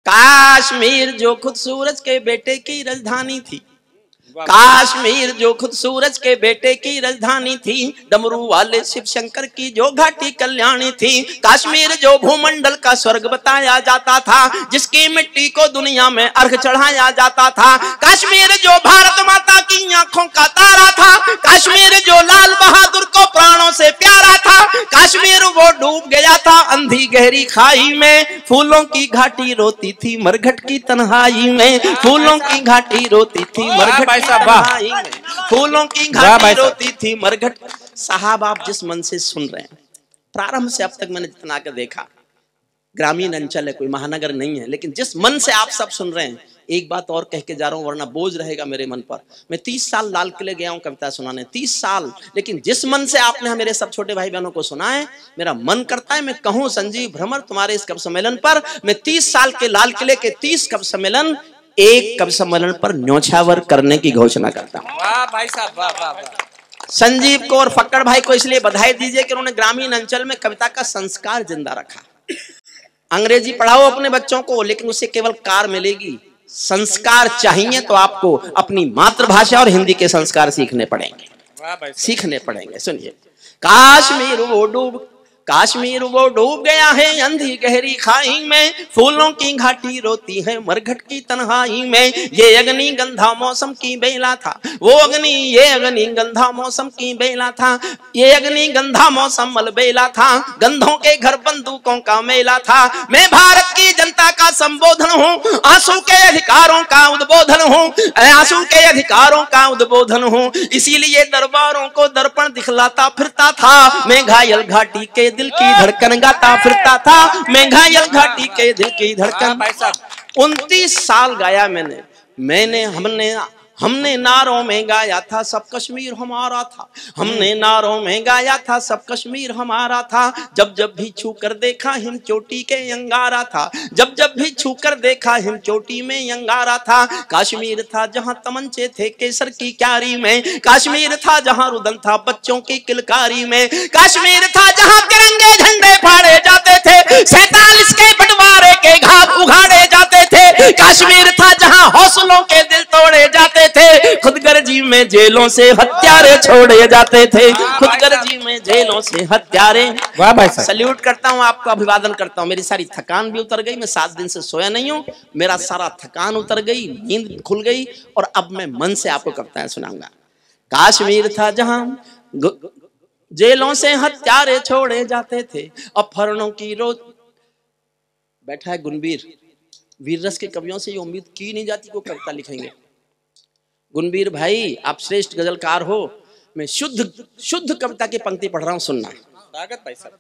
काश्मीर जो खुद सूरज के बेटे की राजधानी थी, काश्मीर जो खुद सूरज के बेटे की राजधानी थी, डमरू वाले शिव शंकर की जो घाटी कल्याणी थी। काश्मीर जो भूमंडल का स्वर्ग बताया जाता था, जिसकी मिट्टी को दुनिया में अर्घ चढ़ाया जाता था। काश्मीर जो भारत माता की आंखों का तारा था, काश्मीर जो लाल बहादुर को प्राणों से प्यारा था। काश्मीर वो डूब गया था अंधी गहरी खाई में, फूलों की घाटी रोती थी मरघट की तन्हाई में, फूलों की घाटी रोती थी मरघट फूलों की घाटी रोती थी मरघट। साहब आप जिस मन से सुन रहे हैं, प्रारंभ से अब तक मैंने जितना कर देखा, ग्रामीण अंचल है, कोई महानगर नहीं है, लेकिन जिस मन से आप सब सुन रहे हैं, एक बात और कह के जा रहा हूं वरना बोझ रहेगा मेरे मन पर। मैं 30 साल लाल किले गया हूं कविता सुनाने, 30 साल, लेकिन जिस मन से आपने मेरे सब छोटे भाई बहनों को सुना है, मेरा मन करता है मैं कहूं संजीव भ्रमर तुम्हारे इस कवि सम्मेलन पर, मैं 30 साल के लाल किले के 30 कवि सम्मेलन एक कवि सम्मेलन पर न्योछावर करने की घोषणा करता हूं। वाह भाई साहब, वाह वाह वाह। संजीव को और फक्कड़ भाई को इसलिए बधाई दीजिए कि उन्होंने ग्रामीण अंचल में कविता का संस्कार जिंदा रखा। अंग्रेजी पढ़ाओ अपने बच्चों को, लेकिन उससे केवल कार मिलेगी, संस्कार चाहिए तो आपको अपनी मातृभाषा और हिंदी के संस्कार सीखने पड़ेंगे, सीखने पड़ेंगे। सुनिए, काश्मीर वो डूब गया है अंधी गहरी खाई में, फूलों की घाटी रोती है मरघट की तन्हाई में। ये अग्नि गंधा मौसम की बेला था, वो अग्नि ये अग्नि गंधा मौसम की बेला था, ये अग्नि गंधा मौसम अलबेला था, गंधों के घर बंदूकों का मेला था। मैं भारत की जनता का संबोधन हूँ, आंसू के अधिकारों का उद्बोधन हूँ, आंसू के अधिकारों का उद्बोधन हूँ, इसीलिए दरबारों को दर्पण दिखलाता फिरता था। मैं घायल घाटी के दिल की धड़कन गाता फिरता था, मैं घायल घाटी के दिल की धड़कन। 29 साल गाया मैंने हमने नारों में गाया था सब कश्मीर हमारा था, हमने नारों में गाया था सब कश्मीर हमारा था। जब जब भी छू कर देखा हिम चोटी के अंगारा था, जब जब भी छू कर देखा हिम चोटी में अंगारा था। काश्मीर था जहां तमंचे थे केसर की क्यारी में, काश्मीर था जहां रुदन था बच्चों की किलकारी में, काश्मीर था जहां तिरंगे झंडे फाड़े जाते थे, 47 के बंटवारे के घाव उघाड़े जाते थे। काश्मीर था जहां हौसलों के दिल तोड़े जाते थे, खुदगर्जी में जेलों से हत्यारे छोड़े जाते थे, खुदगर्जी में जेलों से हत्यारे। वाह भाई साहब, सल्यूट करता हूं आपको, अभिवादन करता हूं। मेरी सारी थकान भी उतर गई, मैं 7 दिन से सोया नहीं हूं, मेरा सारा थकान उतर गई, नींद खुल गई, और अब मैं मन से आपको कविताएं सुनाऊंगा। काश्मीर था जहां जेलों से हत्यारे छोड़े जाते थे, अपहरणों की रोज। बैठा है गुणवीर, वीर रस के कवियों से ये उम्मीद की नहीं जाती को कविता लिखेंगे। गुणवीर भाई आप श्रेष्ठ गजलकार हो, मैं शुद्ध कविता की पंक्ति पढ़ रहा हूं, सुनना। भाई साहब,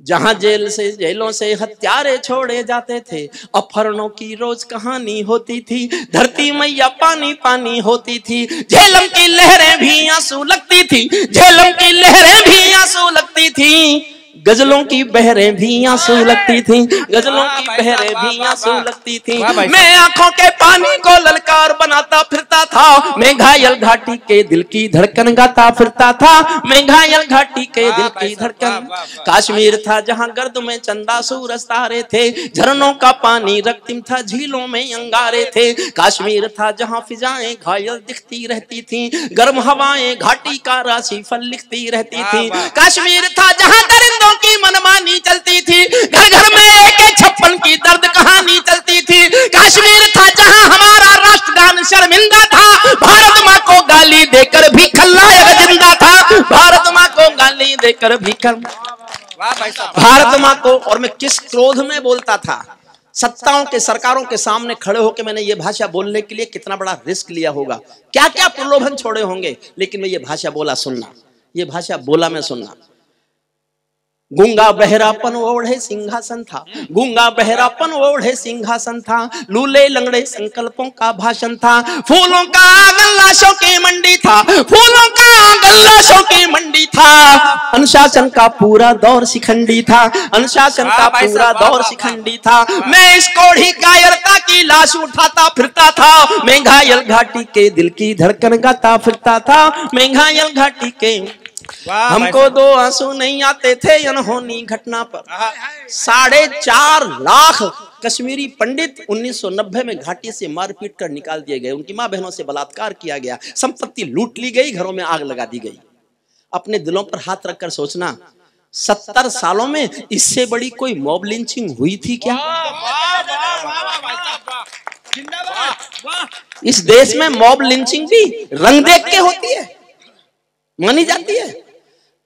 जहां जेलों से हत्यारे छोड़े जाते थे, अपहरणों की रोज कहानी होती थी, धरती मैया पानी पानी होती थी, झेलम की लहरें भी आंसू लगती थी, झेलम की लहरें भी आंसू लगती थी, गजलों की बहरें भी आंसू लगती थी, गजलों की बहरें भी आंसू लगती थी। मैं आंखों के पानी को ललकार बनाता फिरता था, मैं घायल घाटी के दिल की धड़कन गाता फिरता था, मैं घायल घाटी के दिल की धड़कन। काश्मीर था जहां गर्द में चंदा सूरज तारे थे, झरनों का पानी रक्तिम था झीलों में अंगारे थे। काश्मीर था जहां फिजाएं घायल दिखती रहती थी, गर्म हवाएं घाटी का राशि फल लिखती रहती थी। काश्मीर था जहां दरिंदों की मनमानी चलती थी, घर घर में AK-56 की दर्द कहानी चलती थी। काश्मीर था जहां हमारा राष्ट्रगान शर्मिंदा था, भारत माँ को गाली देकर भी खलनायक जिंदा था, भारत माँ को गाली देकर भी भारत माँ को। और मैं किस क्रोध में बोलता था, सत्ताओं के सरकारों के सामने खड़े होकर मैंने ये भाषा बोलने के लिए कितना बड़ा रिस्क लिया होगा, क्या क्या प्रलोभन छोड़े होंगे, लेकिन मैं ये भाषा बोला सुनना, ये भाषा बोला मैं सुनना। गूंगा बहरापन ओढ़े सिंहासन था, गूंगा बहरापन ओढ़े सिंहासन था, लूले लंगड़े संकल्पों का भाषण था, फूलों का आंगन लाशों की मंडी था, फूलों का आंगन लाशों की मंडी था, अनुशासन का पूरा दौर शिखंडी था, अनुशासन का पूरा दौर शिखंडी था। मैं इस कोढ़ी कायरता की लाश उठाता फिरता था, मैं घायल घाटी के दिल की धड़कन गाता फिरता था, मैं घायल घाटी के हमको दो आंसू नहीं आते थे अनहोनी घटना पर। 4.5 लाख कश्मीरी पंडित 1990 में घाटी से मारपीट कर निकाल दिए गए, उनकी मां बहनों से बलात्कार किया गया, संपत्ति लूट ली गई, घरों में आग लगा दी गई। अपने दिलों पर हाथ रखकर सोचना 70 सालों में इससे बड़ी कोई मॉब लिंचिंग हुई थी क्या? इस देश में मॉब लिंचिंग भी रंग देख के होती है, मानी जाती है।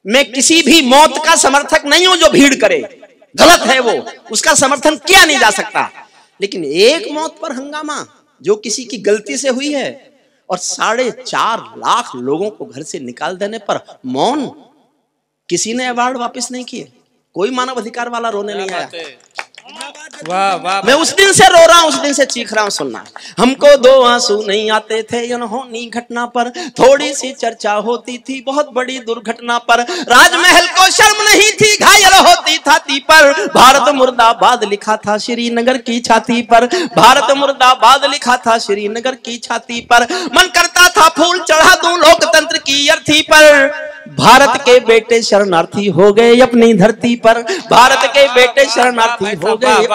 मैं किसी भी मौत का समर्थक नहीं हूं जो भीड़ करे, गलत है वो, उसका समर्थन किया नहीं जा सकता। लेकिन एक मौत पर हंगामा जो किसी की गलती से हुई है और 4.5 लाख लोगों को घर से निकाल देने पर मौन, किसी ने अवार्ड वापस नहीं किए, कोई मानव अधिकार वाला रोने नहीं आया। वाह वाह, मैं उस दिन से रो रहा हूं, उस दिन से चीख रहा हूं। सुनना, हमको दो आंसू नहीं आते थे अनहोनी घटना पर, थोड़ी सी चर्चा होती थी बहुत बड़ी दुर्घटना पर, राजमहल को शर्म नहीं थी घायल होती छाती पर, भारत मुर्दाबाद लिखा था श्रीनगर की छाती पर, भारत मुर्दाबाद लिखा था श्रीनगर की छाती पर, मन करता था फूल चढ़ा दूं लोकतंत्र की अर्थी पर, भारत के बेटे शरणार्थी हो गए अपनी धरती पर, भारत के बेटे शरणार्थी हो गए,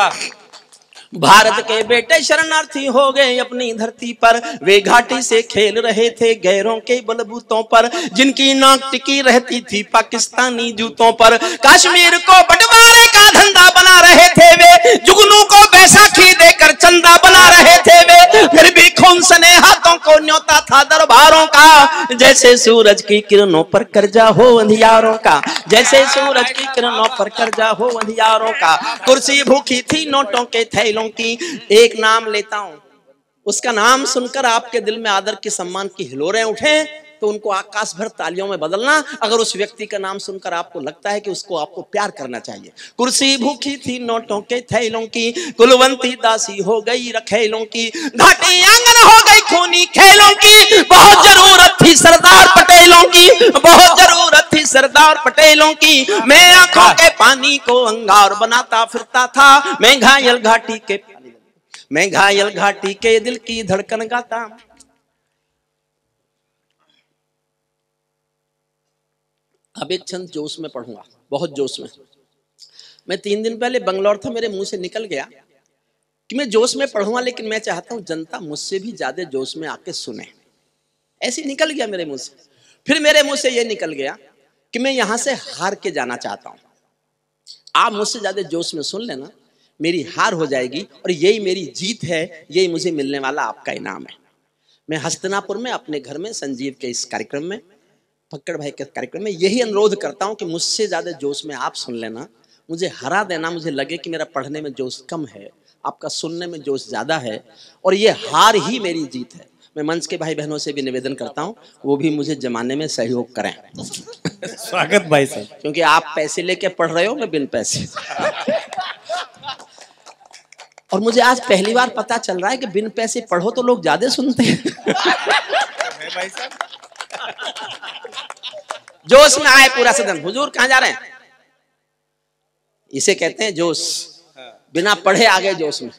भारत के बेटे शरणार्थी हो गए अपनी धरती पर, वे घाटी से खेल रहे थे गैरों के बलबूतों पर, जिनकी नाक टिकी रहती थी पाकिस्तानी जूतों पर, कश्मीर को बंटवारे का धंधा बना रहे थे वे, जुगनू को बैसाखी देकर चंदा बना रहे थे वे, फिर भी खून सने हाथों को न्योता था दरबारों का, जैसे सूरज की किरणों पर कर्जा हो अंधियारों का, जैसे सूरज की किरणों पर कर्जा हो अंधियारों का, कुर्सी भूखी थी नोटों के थैलों की। एक नाम लेता हूं, उसका नाम सुनकर आपके दिल में आदर की सम्मान की हिलोरें उठे तो उनको आकाश भर तालियों में बदलना। अगर उस व्यक्ति का नाम सुनकर आपको लगता है कि उसको आपको प्यार करना चाहिए। कुर्सी भूखी थी नोटों के थैलों की, कुलवंती दासी हो गई रखेलों की, घाटी आंगन हो गई खूनी खेलों की, बहुत जरूरत थी सरदार पटेलों की, बहुत जरूरत थी सरदार पटेलों की, मैं आंखों के पानी को अंगार बनाता फिरता था, मैं घायल घाटी के, मैं घायल घाटी के दिल की धड़कन गाता। अब एक छंद जोश में पढ़ूंगा, बहुत जोश में। मैं 3 दिन पहले बंगलौर था, मेरे मुंह से निकल गया कि मैं जोश में पढ़ूंगा, लेकिन मैं चाहता हूं जनता मुझसे भी ज्यादा जोश में आके सुने। ऐसे निकल गया मेरे मुंह से। फिर मेरे मुंह से यह निकल गया कि मैं यहां से हार के जाना चाहता हूं। आप मुझसे ज्यादा जोश में सुन लेना, मेरी हार हो जाएगी और यही मेरी जीत है, यही मुझे मिलने वाला आपका इनाम है। मैं हस्तिनापुर में अपने घर में संजीव के इस कार्यक्रम में, फक्कड़ भाई के कार्यक्रम में यही अनुरोध करता हूं कि मुझसे ज्यादा जोश में आप सुन लेना, मुझे हरा देना। मुझे लगे कि मेरा पढ़ने में जोश कम है, आपका सुनने में जोश ज्यादा है, और ये हार ही मेरी जीत है। मैं मंच के भाई बहनों से भी निवेदन करता हूं, वो भी मुझे जमाने में सहयोग करें। स्वागत भाई साहब, क्योंकि आप पैसे लेके पढ़ रहे हो, मैं बिन पैसे। और मुझे आज पहली बार पता चल रहा है कि बिन पैसे पढ़ो तो लोग ज्यादा सुनते हैं। भाई साहब जोश में आए पूरा सदन। हुजूर कहां जा रहे हैं? इसे कहते हैं जोश। बिना पढ़े आ गए जोश में।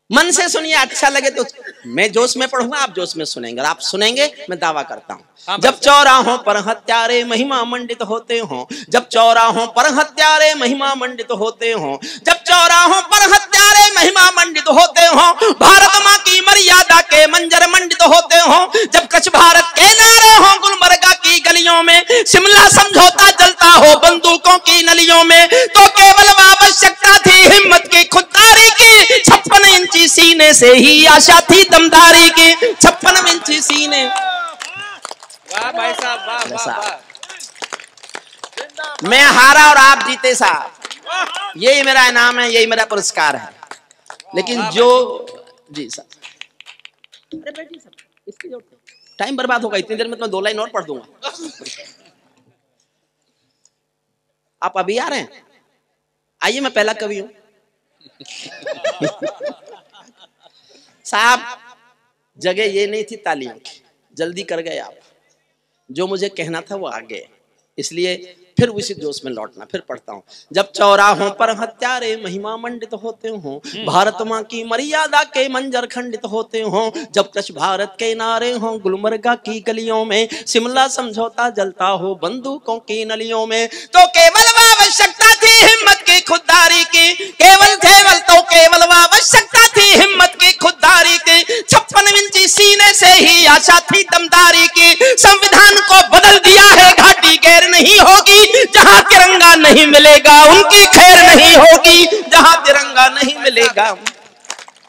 मन से सुनिए, अच्छा लगे तो। मैं जोश में पढ़ूंगा, आप जोश में सुनेंगे, और आप सुनेंगे, मैं दावा करता हूं। जब चौराहों पर हत्यारे महिमा मंडित होते हों, जब चौराहों पर हत्यारे महिमा मंडित होते हों, जब चौराहों पर हत्यारे महिमा मंडित होते हों, भारत मां की मर्यादा के मंजर मंडित होते हों, जब कच्छ भारत के नारे हों गुलबर्गा की गलियों में, शिमला समझौता जलता हो बंदूकों की नलियों में, तो केवल आवश्यकता थी हिम्मत की, खुददारी की। 56 इंची सीने से ही आशा थी दमदारी की। 56 इंची सीने। वाह भाई साहब, वाह वाह वाह। मैं हारा और आप जीते साहब, यही मेरा इनाम है, यही मेरा पुरस्कार है। लेकिन जो जी साहब, अरे बैठिए साहब, इसकी जो टाइम बर्बाद होगा, इतनी देर में तो मैं 2 लाइन और पढ़ दूंगा। आप अभी आ रहे हैं? आइए, मैं पहला कवि हूं साहब। जगह ये नहीं थी तालियों की, जल्दी कर गए आप। जो मुझे कहना था वो आ गए, इसलिए फिर उसी जोश में लौटना। फिर पढ़ता हूँ। जब चौराहों पर हत्यारे महिमा मंडित होते हों, भारत माँ की मर्यादा के मंजर खंडित होते हों, जब कच्छ भारत के नारे हों गुलमर्गा की गलियों में, शिमला समझौता जलता हो बंदूकों की नलियों में, तो केवल आवश्यकता थी हिम्मत की खुददारी की, केवल तो केवल आवश्यकता थी हिम्मत की खुददारी की, 56 इंची सीने से ही आशा थी दमदारी की, संविधान को बदल दिया है घाटी गैर नहीं होगी, जहां तिरंगा नहीं मिलेगा उनकी खैर नहीं होगी, जहां तिरंगा नहीं मिलेगा,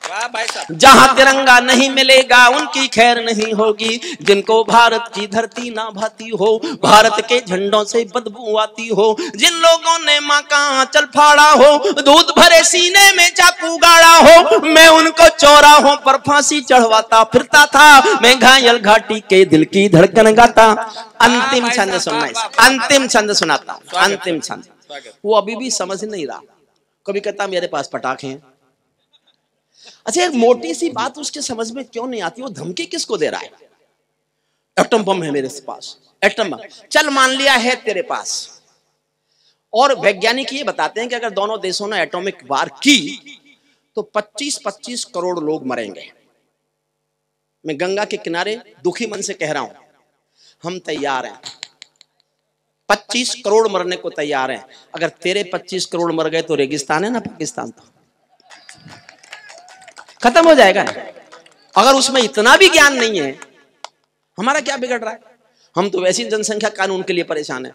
वाह भाई साहब, जहां तिरंगा नहीं मिलेगा उनकी खैर नहीं होगी, जिनको भारत की धरती ना भाती हो, भारत के झंडों से बदबू आती हो, जिन लोगों ने माँ का आंचल फाड़ा हो, दूध भरे सीने में चाकू गाड़ा हो, मैं उनको चौराहों पर फांसी चढ़वाता फिरता था, मैं घायल घाटी के दिल की धड़कन गाता। अंतिम छंद सुनना, अंतिम छंद सुनाता हूं, अंतिम छंद। वो अभी भी समझ नहीं रहा, कभी कहता मेरे पास पटाखे हैं। अच्छा, एक मोटी सी बात उसके समझ में क्यों नहीं आती, वो धमकी किसको दे रहा है? एटम बम है मेरे पास, एटम बम, चल मान लिया है तेरे पास, और वैज्ञानिक ये बताते हैं कि अगर दोनों देशों ने एटॉमिक वार की तो 25-25 करोड़ लोग मरेंगे। मैं गंगा के किनारे दुखी मन से कह रहा हूं, हम तैयार हैं, 25 करोड़ मरने को तैयार हैं। अगर तेरे 25 करोड़ मर गए तो रेगिस्तान है ना पाकिस्तान, तो खत्म हो जाएगा ना। अगर उसमें इतना भी ज्ञान नहीं है, हमारा क्या बिगड़ रहा है? हम तो वैसी जनसंख्या कानून के लिए परेशान है।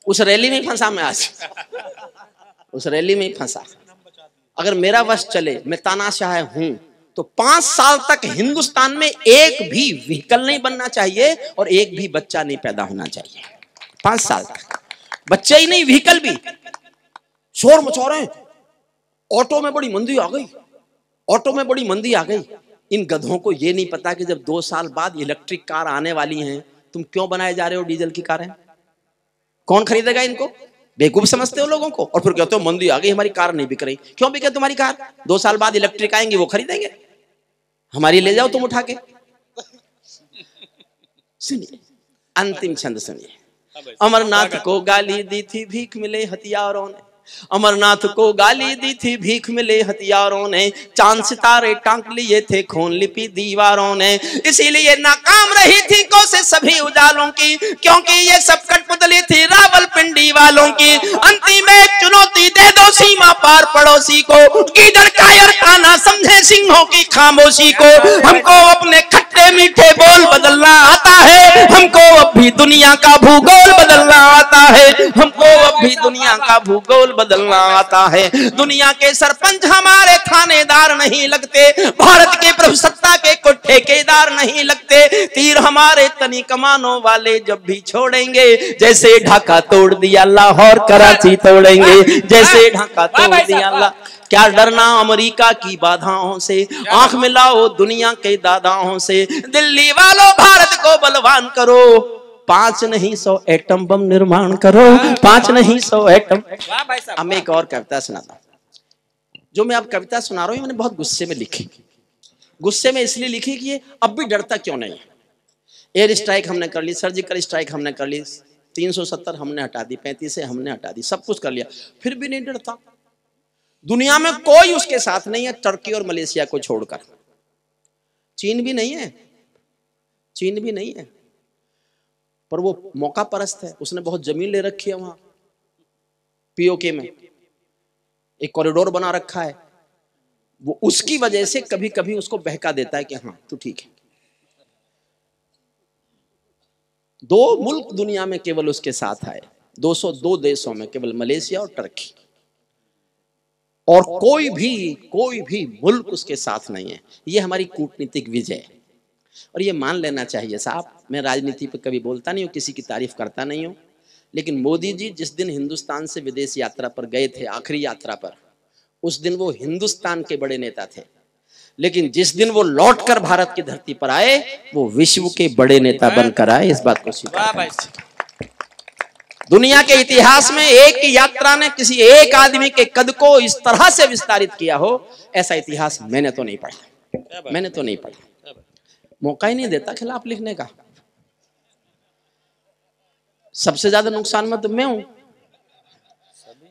उस रैली में फंसा मैं आज, उस रैली में फंसा। अगर मेरा वश चले, मैं तानाशाह हूं, तो 5 साल तक हिंदुस्तान में एक भी व्हीकल नहीं बनना चाहिए और एक भी बच्चा नहीं पैदा होना चाहिए। 5 साल तक बच्चे ही नहीं, व्हीकल भी। शोर मचा रहे हैं, ऑटो में बड़ी मंदी आ गई, ऑटो में बड़ी मंदी आ गई। इन गधों को ये नहीं पता कि जब 2 साल बाद इलेक्ट्रिक कार आने वाली हैं, तुम क्यों बनाए जा रहे हो डीजल की कारें? कौन खरीदेगा इनको? बेवकूफ समझते हो लोगों को, और फिर कहते हो मंदी आ गई, हमारी कार नहीं बिक रही। क्यों बिके तुम्हारी कार? 2 साल बाद इलेक्ट्रिक आएंगी, वो खरीदेंगे। हमारी ले जाओ तुम उठा के। सुनिए, अंतिम छंद सुनिए। अमरनाथ को गाली दी थी, भीख मिले हथियारों ने, अमरनाथ को गाली दी थी, भीख मिले हथियारों ने, चांद सितारे टांग लिए थे, खून लिपि दीवारों ने, इसीलिए नाकाम रही थी कोशिश सभी उजालों की, क्योंकि ये सब कठपुतली थी रावलपिंडी वालों की। अंतिम एक चुनौती दे दो सीमा पार पड़ोसी को, गीदड़ कायर का ना समझे सिंहों की खामोशी को। हमको अपने खट्टे मीठे बोल बदलना आता है, हमको अब भी दुनिया का भूगोल बदलना आता है, हमको अब भी दुनिया का भूगोल बदलना आता है। दुनिया के सरपंच हमारे थानेदार नहीं लगते, भारत के प्रभुसत्ता के को ठेकेदार नहीं लगते, तीर हमारे तनी कमानों वाले जब भी छोड़ेंगे, जैसे ढाका तोड़ दिया लाहौर कराची तोड़ेंगे, जैसे ढाका तोड़ दिया। क्या डरना अमेरिका की बाधाओं से, आंख मिलाओ दुनिया के दादाओं से, दिल्ली वालों भारत को बलवान करो, 5 नहीं 100 एटम बम निर्माण करो, 5 नहीं 100 एटम। अब मैं एक और कविता सुनाता हूं। जो मैं अब कविता सुना रहा हूं, मैंने बहुत गुस्से में लिखी। गुस्से में इसलिए लिखी कि ये अब भी डरता क्यों नहीं है। एयर स्ट्राइक हमने कर ली, सर्जिकल स्ट्राइक हमने कर ली, 370 हमने हटा दी, 35 से हमने हटा दी, सब कुछ कर लिया, फिर भी नहीं डरता। दुनिया में कोई उसके साथ नहीं है, टर्की और मलेशिया को छोड़कर। चीन भी नहीं है, चीन भी नहीं है, पर वो मौका परस्त है। उसने बहुत जमीन ले रखी है वहां पीओके में, एक कॉरिडोर बना रखा है। वो उसकी वजह से कभी कभी उसको बहका देता है कि हाँ तू ठीक है। 2 मुल्क दुनिया में केवल उसके साथ आए, 202 देशों में केवल मलेशिया और टर्की, और कोई भी मुल्क उसके साथ नहीं है। ये हमारी कूटनीतिक विजय है, और ये मान लेना चाहिए साहब। मैं राजनीति पे कभी बोलता नहीं हूँ, किसी की तारीफ करता नहीं हूँ, लेकिन मोदी जी जिस दिन हिंदुस्तान से विदेश यात्रा पर गए थे, आखिरी यात्रा पर, उस दिन वो हिंदुस्तान के बड़े नेता थे, लेकिन जिस दिन वो लौटकर भारत की धरती पर आए, वो विश्व के बड़े नेता बनकर आए। इस बात को स्वीकार। दुनिया के इतिहास में एक यात्रा ने किसी एक आदमी के कद को इस तरह से विस्तारित किया हो, ऐसा इतिहास मैंने तो नहीं पढ़ा, मैंने तो नहीं पढ़ा। मौका ही नहीं देता खिलाफ लिखने का। सबसे ज्यादा नुकसान में तो मैं हूं।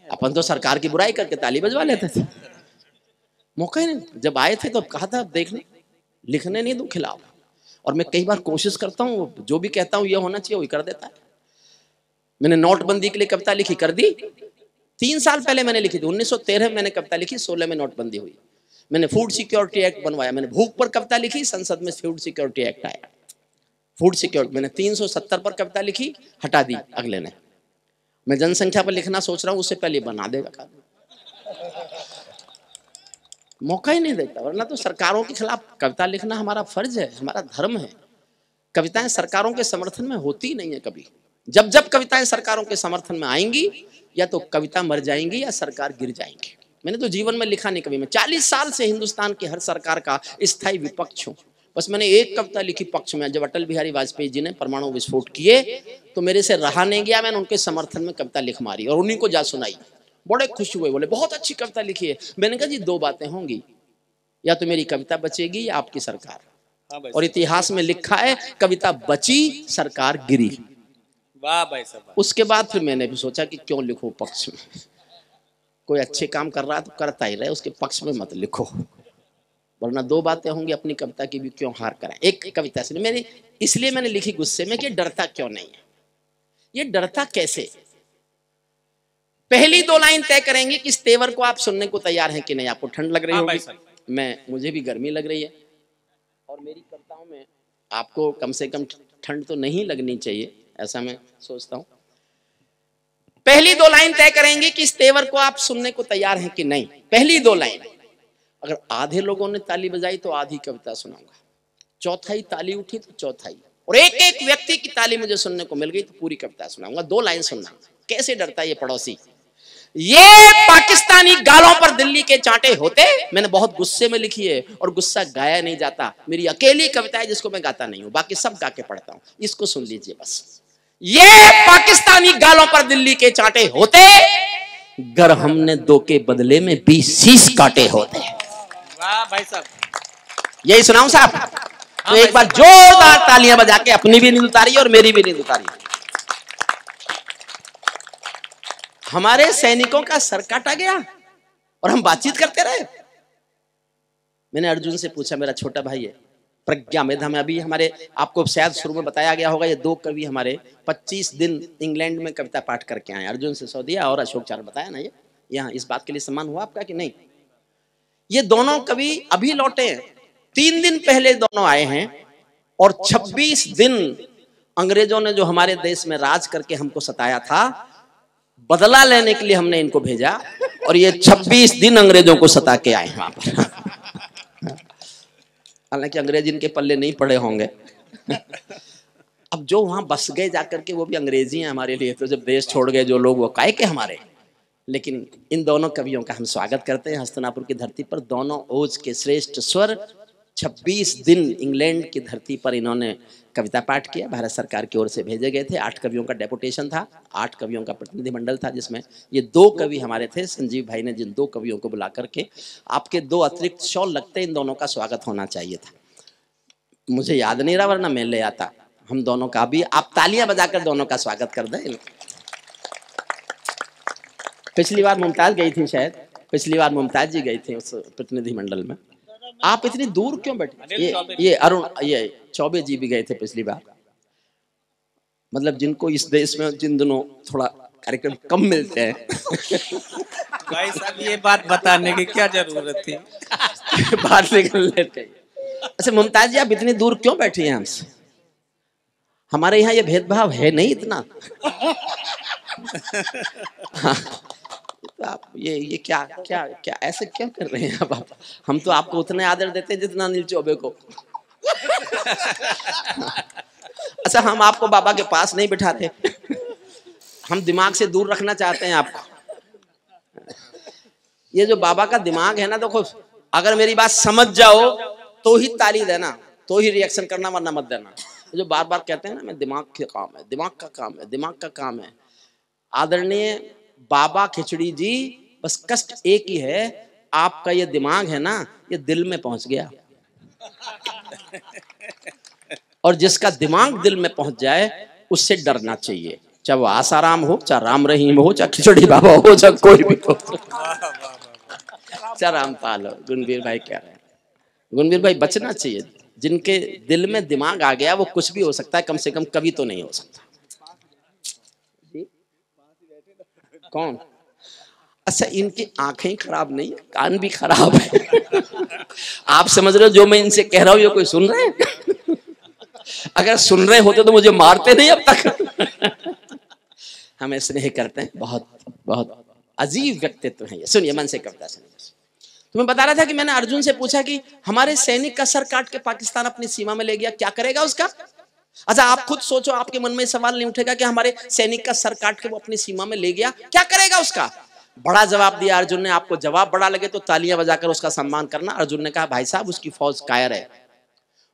अपन तो सरकार की बुराई करके ताली बजवा लेते थे, मौका ही नहीं। जब आए थे तो कहा था देखने लिखने नहीं दूं खिलाफ, और मैं कई बार कोशिश करता हूँ, जो भी कहता हूँ ये होना चाहिए वही कर देता है। मैंने नोटबंदी के लिए कविता लिखी, कर दी। 3 साल पहले मैंने लिखी थी, 1913 में मैंने कविता लिखी, 16 में नोटबंदी हुई। मैंने फूड सिक्योरिटी एक्ट बनवाया, मैंने भूख पर कविता लिखी, संसद में फूड सिक्योरिटी एक्ट आया। फूड सिक्योरिटी मैंने 370 पर कविता लिखी, हटा दी अगले ने। मैं जनसंख्या पर लिखना सोच रहा हूं, उससे पहले बना देगा कानून। मौका ही नहीं देता, वरना तो सरकारों के खिलाफ कविता लिखना हमारा फर्ज है, हमारा धर्म है। कविताएं सरकारों के समर्थन में होती नहीं है कभी। जब जब कविताएं सरकारों के समर्थन में आएंगी, या तो कविता मर जाएंगी या सरकार गिर जाएंगी। मैंने तो जीवन में लिखा नहीं कभी। मैं 40 साल से हिंदुस्तान की हर सरकार का स्थायी विपक्ष हूँ। बस मैंने एक कविता लिखी पक्ष में, जब अटल बिहारी वाजपेयी जी ने परमाणु विस्फोट किए तो मेरे से रहा नहीं गया, मैंने उनके समर्थन में कविता लिख मारी और उन्हीं को जा सुनाई। बड़े खुश हुए, बोले बहुत अच्छी कविता लिखी है। मैंने कहा जी 2 बातें होंगी, या तो मेरी कविता बचेगी या आपकी सरकार। और इतिहास में लिखा है कविता बची, सरकार गिरी। वाह भाई साहब। उसके बाद फिर मैंने भी सोचा कि क्यों लिखो पक्ष में, कोई अच्छे काम कर रहा है तो करता ही रहे, उसके पक्ष में मत लिखो, वरना 2 बातें होंगी, अपनी कविता की भी क्यों हार कराएं। एक कविता से मेरी इसलिए मैंने लिखी गुस्से में कि डरता क्यों नहीं है, ये डरता कैसे। पहली 2 लाइन तय करेंगे कि इस तेवर को आप सुनने को तैयार हैं कि नहीं। आपको ठंड लग रही होगी, मुझे भी गर्मी लग रही है, और मेरी कविताओं में आपको कम से कम ठंड तो नहीं लगनी चाहिए, ऐसा मैं सोचता हूं। पहली 2 लाइन तय करेंगे कि इस तेवर को आप सुनने को तैयार हैं कि नहीं। पहली 2 लाइन अगर आधे लोगों ने ताली बजाई तो आधी कविता सुनाऊंगा, चौथाई ताली उठी तो चौथाई, और एक एक व्यक्ति की ताली मुझे सुनने को मिल गई तो पूरी कविता सुनाऊंगा। 2 लाइन सुनना। कैसे डरता है ये पड़ोसी, ये पाकिस्तानी गालों पर दिल्ली के चांटे होते। मैंने बहुत गुस्से में लिखी है और गुस्सा गाया नहीं जाता, मेरी अकेली कविता है जिसको मैं गाता नहीं हूं, बाकी सब गा के पढ़ता हूं। इसको सुन लीजिए बस। ये पाकिस्तानी गालों पर दिल्ली के चांटे होते, गर हमने 2 के बदले में 20 शीश काटे होते। वाह भाई साहब, यही सुनाऊं साहब? तो एक बार जोरदार तालियां बजा के अपनी भी नींद उतारी और मेरी भी नींद उतारी। हमारे सैनिकों का सर काटा गया और हम बातचीत करते रहे। मैंने अर्जुन से पूछा, मेरा छोटा भाई है, प्रज्ञा मेधा में अभी हमारे, आपको शायद शुरू में बताया गया होगा, ये 2 कवि हमारे 25 दिन इंग्लैंड में कविता पाठ करके आए। अर्जुन से सौदिया और अशोक चार, बताया ना ये यहाँ। इस बात के लिए सम्मान हुआ आपका कि नहीं? ये दोनों कवि अभी लौटे हैं, 3 दिन पहले दोनों आए हैं, और 26 दिन अंग्रेजों ने जो हमारे देश में राज करके हमको सताया था, बदला लेने के लिए हमने इनको भेजा, और ये 26 दिन अंग्रेजों को सता के आए वहां पर। हालांकि अंग्रेज इनके पल्ले नहीं पड़े होंगे। अब जो वहां बस गए जाकर के, वो भी अंग्रेजी हैं हमारे लिए, तो जब देश छोड़ गए जो लोग, वो काहे के हमारे। लेकिन इन दोनों कवियों का हम स्वागत करते हैं हस्तिनापुर की धरती पर। दोनों ओज के श्रेष्ठ स्वर 26 दिन इंग्लैंड की धरती पर इन्होंने कविता पाठ किया। भारत सरकार की ओर से भेजे गए थे। 8 कवियों का डेपुटेशन था, 8 कवियों का प्रतिनिधिमंडल था, जिसमें ये 2 कवि हमारे थे। संजीव भाई ने जिन 2 कवियों को बुला करके, आपके 2 अतिरिक्त शॉल लगते, इन दोनों का स्वागत होना चाहिए था। मुझे याद नहीं रहा, वरना मैं ले आता हम दोनों का भी। आप तालियां बजाकर दोनों का स्वागत कर दें। पिछली बार मुमताज गई थी, शायद पिछली बार मुमताज जी गई थी उस प्रतिनिधिमंडल में। आप इतनी दूर क्यों बैठे? ये अरुण, ये चौबे जी भी गए थे पिछली बार। मतलब जिनको इस देश में जिन दिनों थोड़ा कार्यक्रम कम मिलते हैं। भाई साहब, ये बात बताने की क्या जरूरत थी? बात निकल लेते। अच्छा मुमताज जी, आप इतनी दूर क्यों बैठी हैं हमसे? हमारे यहाँ ये भेदभाव है नहीं इतना। हाँ, तो आप ये क्या क्या क्या ऐसे क्यों कर रहे हैं आप? हम तो आपको उतने आदर देते हैं जितना अनिल चौबे को। अच्छा, हम आपको बाबा के पास नहीं बिठाते, हम दिमाग से दूर रखना चाहते हैं आपको। ये जो बाबा का दिमाग है ना, देखो, अगर मेरी बात समझ जाओ तो ही ताली देना, तो ही रिएक्शन करना, वरना मत देना। जो बार बार कहते हैं ना, मैं दिमाग का काम है, दिमाग का काम है, दिमाग का काम है। आदरणीय बाबा खिचड़ी जी, बस कष्ट एक ही है, आपका ये दिमाग है ना, ये दिल में पहुंच गया। और जिसका दिमाग दिल में पहुंच जाए उससे डरना चाहिए। चाहे वो आसाराम हो, चाहे राम रहीम हो, चाहे खिचड़ी बाबा हो, चाहे कोई भी हो, चाहे रामपाल हो। गुणवीर भाई कह रहे हैं, गुणवीर भाई बचना चाहिए। जिनके दिल में दिमाग आ गया वो कुछ भी हो सकता है, कम से कम कवि तो नहीं हो सकता। कौन? अच्छा, इनकी आंखें खराब नहीं है, कान भी खराब है। आप समझ रहे हो जो मैं इनसे कह रहा हूं ये कोई सुन रहे हैं? अगर सुन रहे होते तो मुझे मारते नहीं अब तक। हमें स्नेह करते हैं, बहुत बहुत अजीब व्यक्तित्व है ये। सुनिए मन से कविता सुनिए। तो मैं बता रहा था कि मैंने अर्जुन से पूछा कि हमारे सैनिक का सर काट के पाकिस्तान अपनी सीमा में ले गया, क्या करेगा उसका? अच्छा आप खुद सोचो, आपके मन में सवाल नहीं उठेगा कि हमारे सैनिक का सर काट के वो अपनी सीमा में ले गया, क्या करेगा उसका? बड़ा जवाब दिया अर्जुन ने। आपको जवाब बड़ा लगे तो तालियां बजाकर उसका सम्मान करना। अर्जुन ने कहा भाई साहब उसकी फौज कायर है।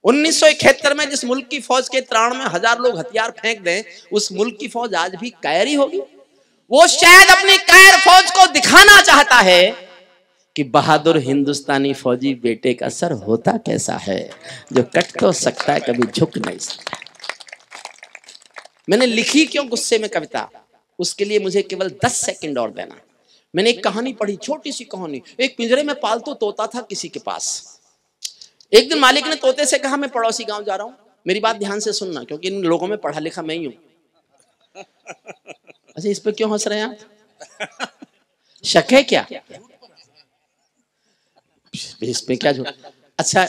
1971 में जिस मुल्क की फौज के 93,000 लोग हथियार फेंक दें, उस मुल्क की फौज आज भी कायर ही होगी। वो शायद अपनी कायर फौज को दिखाना चाहता है कि बहादुर हिंदुस्तानी फौजी बेटे का सर होता कैसा है, जो कट तो सकता है कभी झुक नहीं सकता। मैंने लिखी क्यों गुस्से में कविता, उसके लिए मुझे केवल 10 सेकंड और देना। मैंने एक कहानी पढ़ी, छोटी सी कहानी। एक पिंजरे में पालतू तोता था किसी के पास। एक दिन मालिक ने तोते से कहा मैं पड़ोसी गांव जा रहा हूं। मेरी बात ध्यान से सुनना, क्योंकि इन लोगों में पढ़ा लिखा मैं ही हूं। अच्छा इस पे क्यों हंस रहे हैं आप? शक है क्या? इस पे क्या जो? अच्छा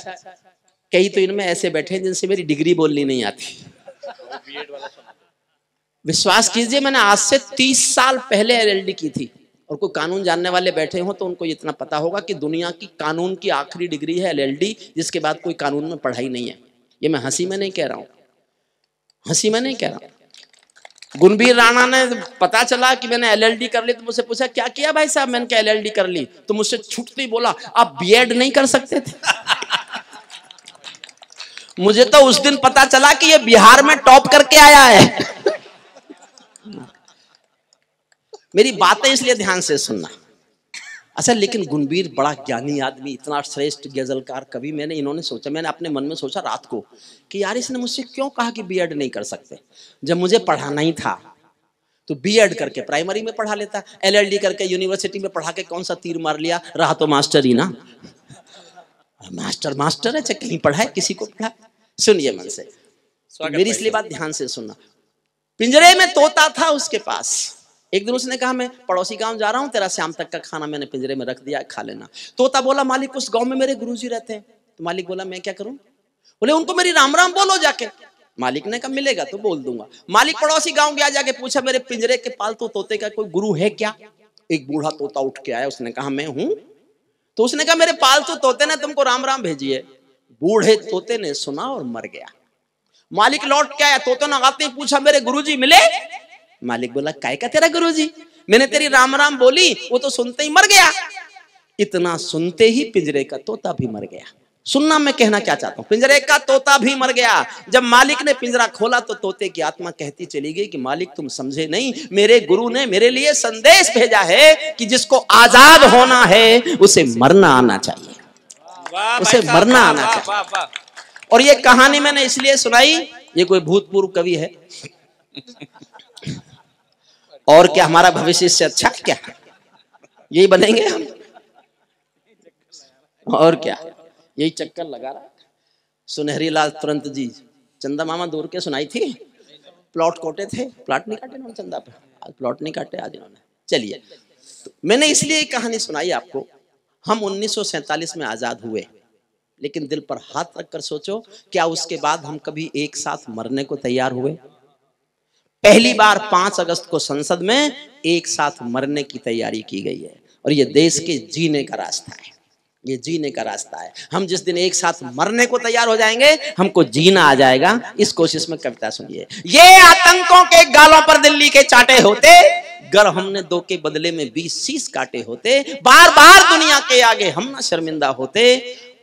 कई तो इनमें ऐसे बैठे हैं जिनसे मेरी डिग्री बोलनी नहीं आती। विश्वास कीजिए मैंने आज से 30 साल पहले LLD की थी। और कोई कानून जानने वाले बैठे हो तो उनको इतना पता होगा कि दुनिया की कानून की आखिरी डिग्री है LLD, जिसके बाद कोई कानून में पढ़ाई नहीं है। ये मैं हंसी में नहीं कह रहा हूं, हंसी में नहीं कह रहा हूं। गुणवीर राणा ने पता चला कि मैंने LLD कर ली तो मुझसे पूछा क्या किया भाई साहब? मैंने कहा LLD कर ली। तो मुझसे छूटते ही बोला आप B.Ed नहीं कर सकते थे? मुझे तो उस दिन पता चला कि ये बिहार में टॉप करके आया है। मेरी बातें इसलिए ध्यान से सुनना। अच्छा लेकिन गुणवीर बड़ा ज्ञानी आदमी, इतना श्रेष्ठ गजलकार कवि। इन्होंने सोचा, मैंने अपने मन में सोचा रात को कि यार इसने मुझसे क्यों कहा कि B.Ed नहीं कर सकते। जब मुझे पढ़ाना ही था तो B.Ed करके प्राइमरी में पढ़ा लेता, LLD करके यूनिवर्सिटी में पढ़ा के कौन सा तीर मार लिया, रहा तो मास्टर ही ना। मास्टर मास्टर है, चाहे कहीं पढ़ाए किसी को पढ़ाए। सुनिए मन से, मेरी इसलिए बात ध्यान से सुनना। पिंजरे में तोता था उसके पास। एक दिन उसने कहा मैं पड़ोसी गांव जा रहा हूं, तेरा शाम तक का खाना मैंने पिंजरे में रख दिया, खा लेना। तोता बोला मालिक उस गांव में मेरे गुरुजी रहते हैं। तो मालिक बोला मैं क्या करूं? बोले उनको मेरी राम राम बोलो जाके। मालिक ने कहा मिलेगा तो बोल दूंगा। मालिक पड़ोसी गांव गया, जाके पूछा मेरे पिंजरे के पालतू तोते का कोई गुरु है क्या? एक बूढ़ा तोता उठ के आया, उसने कहा मैं हूं। तो उसने कहा मेरे पालतू तोते ने तुमको राम राम भेजी है। बूढ़े तोते ने सुना और मर गया। मालिक लौट के आया, तोते ने आते ही पूछा मेरे गुरुजी मिले? मालिक बोला काय का तेरा गुरुजी? मैंने तेरी राम राम बोली, वो तो सुनते ही मर गया। इतना सुनते ही पिंजरे का तोता भी मर गया। सुनना मैं कहना क्या चाहता हूं, पिंजरे का तोता भी मर गया। जब मालिक ने पिंजरा खोला तो तोते की आत्मा कहती चली गई कि मालिक तुम समझे नहीं, मेरे गुरु ने मेरे लिए संदेश भेजा है कि जिसको आजाद होना है उसे मरना आना चाहिए, उसे मरना आना चाहिए। और ये कहानी मैंने इसलिए सुनाई, ये कोई भूतपूर्व कवि है और क्या हमारा भविष्य इससे अच्छा क्या? यही बनेंगे हम और क्या? यही चक्कर लगा रहा। सुनहरी लाल तुरंत जी, चंदा मामा दूर के सुनाई थी, प्लॉट कोटे थे, प्लॉट नहीं काटे इन्होंने चंदा पे, आज प्लॉट नहीं काटे आज इन्होंने। चलिए तो मैंने इसलिए एक कहानी सुनाई आपको। हम 1947 में आजाद हुए, लेकिन दिल पर हाथ रखकर सोचो क्या उसके बाद हम कभी एक साथ मरने को तैयार हुए? पहली बार 5 अगस्त को संसद में एक साथ मरने की तैयारी की गई है। और ये देश के जीने का रास्ता है, ये जीने का रास्ता है। हम जिस दिन एक साथ मरने को तैयार हो जाएंगे हमको जीना आ जाएगा। इस कोशिश में कविता सुनिए। ये आतंकों के गालों पर दिल्ली के चाटे होते, गर हमने 2 के बदले में 20 शीश काटे होते। बार बार दुनिया के आगे हम ना शर्मिंदा होते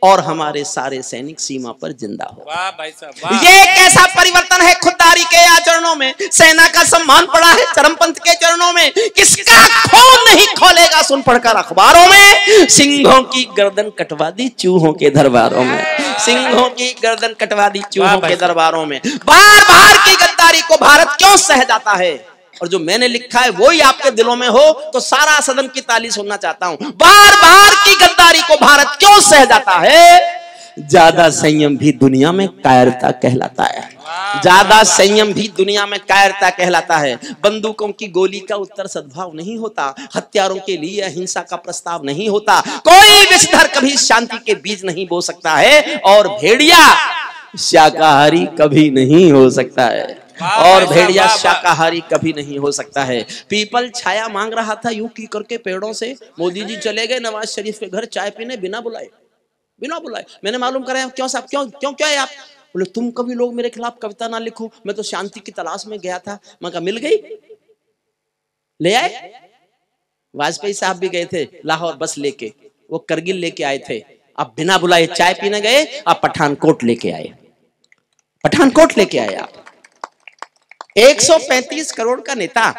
और हमारे सारे सैनिक सीमा पर जिंदा हो। वाह भाई साहब वाह। ये कैसा परिवर्तन है खुददारी के आचरणों में। सेना का सम्मान पड़ा है चरमपंथ के चरणों में। किसका खून नहीं खोलेगा सुन पढ़कर अखबारों में। सिंहों की गर्दन कटवा दी चूहों के दरबारों में, सिंहों की गर्दन कटवा दी चूहों के दरबारों में। बार बार की गद्दारी को भारत क्यों सह जाता है? और जो मैंने लिखा है वो ही आपके दिलों में हो तो सारा सदन की ताली सुनना चाहता हूं। बार बार की गद्दारी को भारत क्यों सह जाता है? ज्यादा संयम भी दुनिया में कायरता कहलाता है। ज्यादा संयम भी दुनिया में कायरता कहलाता है। बंदूकों की गोली का उत्तर सद्भाव नहीं होता, हथियारों के लिए अहिंसा का प्रस्ताव नहीं होता, कोई विषधर कभी शांति के बीज नहीं बो सकता है, और भेड़िया शाकाहारी कभी नहीं हो सकता है, और भेड़िया शाकाहारी कभी नहीं हो सकता है। पीपल छाया मांग रहा था यूं की करके पेड़ों से, मोदी जी चले गए नवाज शरीफ के घर चाय पीने बिना बुलाए, बिना बुलाए। मैंने मालूम कराया क्यों साहब, क्यों क्या है आप? बोले तुम कभी लोग मेरे खिलाफ कविता ना लिखो, मैं तो शांति की तलाश में गया था। मैं कहा मिल गई, ले आए। वाजपेयी साहब भी गए थे लाहौर बस लेके, वो करगिल लेके आए थे। आप बिना बुलाए चाय पीने गए, आप पठानकोट लेके आए, पठानकोट लेके आए आप। 135 करोड़ का नेता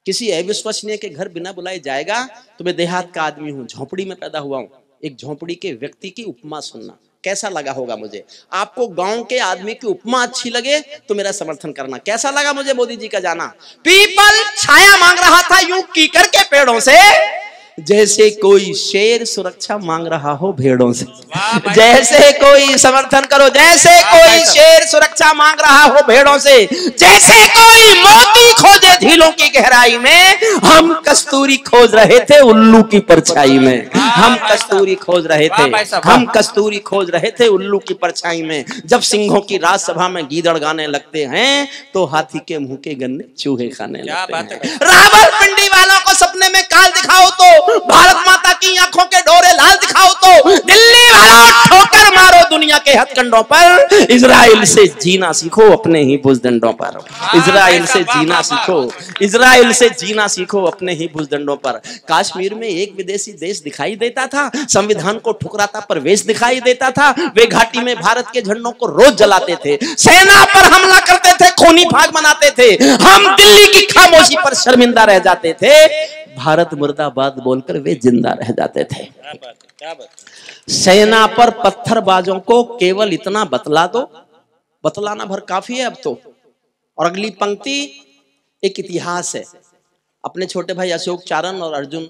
किसी अविश्वसनीय के घर बिना बुलाए जाएगा? तो मैं देहात का आदमी हूं, झोपड़ी में पैदा हुआ हूं। एक झोपड़ी के व्यक्ति की उपमा सुनना कैसा लगा होगा मुझे। आपको गांव के आदमी की उपमा अच्छी लगे तो मेरा समर्थन करना। कैसा लगा मुझे मोदी जी का जाना? पीपल छाया मांग रहा था यूं की करके पेड़ों से, जैसे कोई शेर सुरक्षा मांग रहा हो भेड़ों से। जैसे कोई, समर्थन करो, जैसे कोई शेर सुरक्षा मांग रहा हो भेड़ों से, जैसे कोई मोती खोजे झीलों की गहराई में, हम कस्तूरी खोज रहे थे उल्लू की परछाई में। हम कस्तूरी खोज रहे थे, हम कस्तूरी खोज रहे थे उल्लू की परछाई में। जब सिंहों की राजसभा में गीदड़ गाने लगते हैं तो हाथी के मुंह के गन्ने चूहे खाने लगते हैं। रावलपिंडी वालों को सपने में काल दिखाओ तो, भारत माता की आंखों के डोरे लाल दिखाओ तो, दिल्ली वालों ठोकर मारो दुनिया के हथकंडों पर, इजराइल से जीना सीखो अपने ही भुजदंडों पर। इजराइल से जीना सीखो, इजराइल से जीना सीखो अपने ही भुजदंडों पर। कश्मीर में एक विदेशी देश दिखाई देता था, संविधान को ठुकराता प्रवेश दिखाई देता था। वे घाटी में भारत के झंडों को रोज जलाते थे, सेना पर हमला करते थे, खूनी भाग मनाते थे। हम दिल्ली की खामोशी पर शर्मिंदा रह जाते थे, भारत मुर्दाबाद बोलकर वे जिंदा रह जाते थे। क्या बात? सेना पर पत्थरबाजों को केवल इतना बतला दो, बतलाना भर काफी है अब तो। और अगली पंक्ति एक इतिहास है। अपने छोटे भाई अशोक चारण और अर्जुन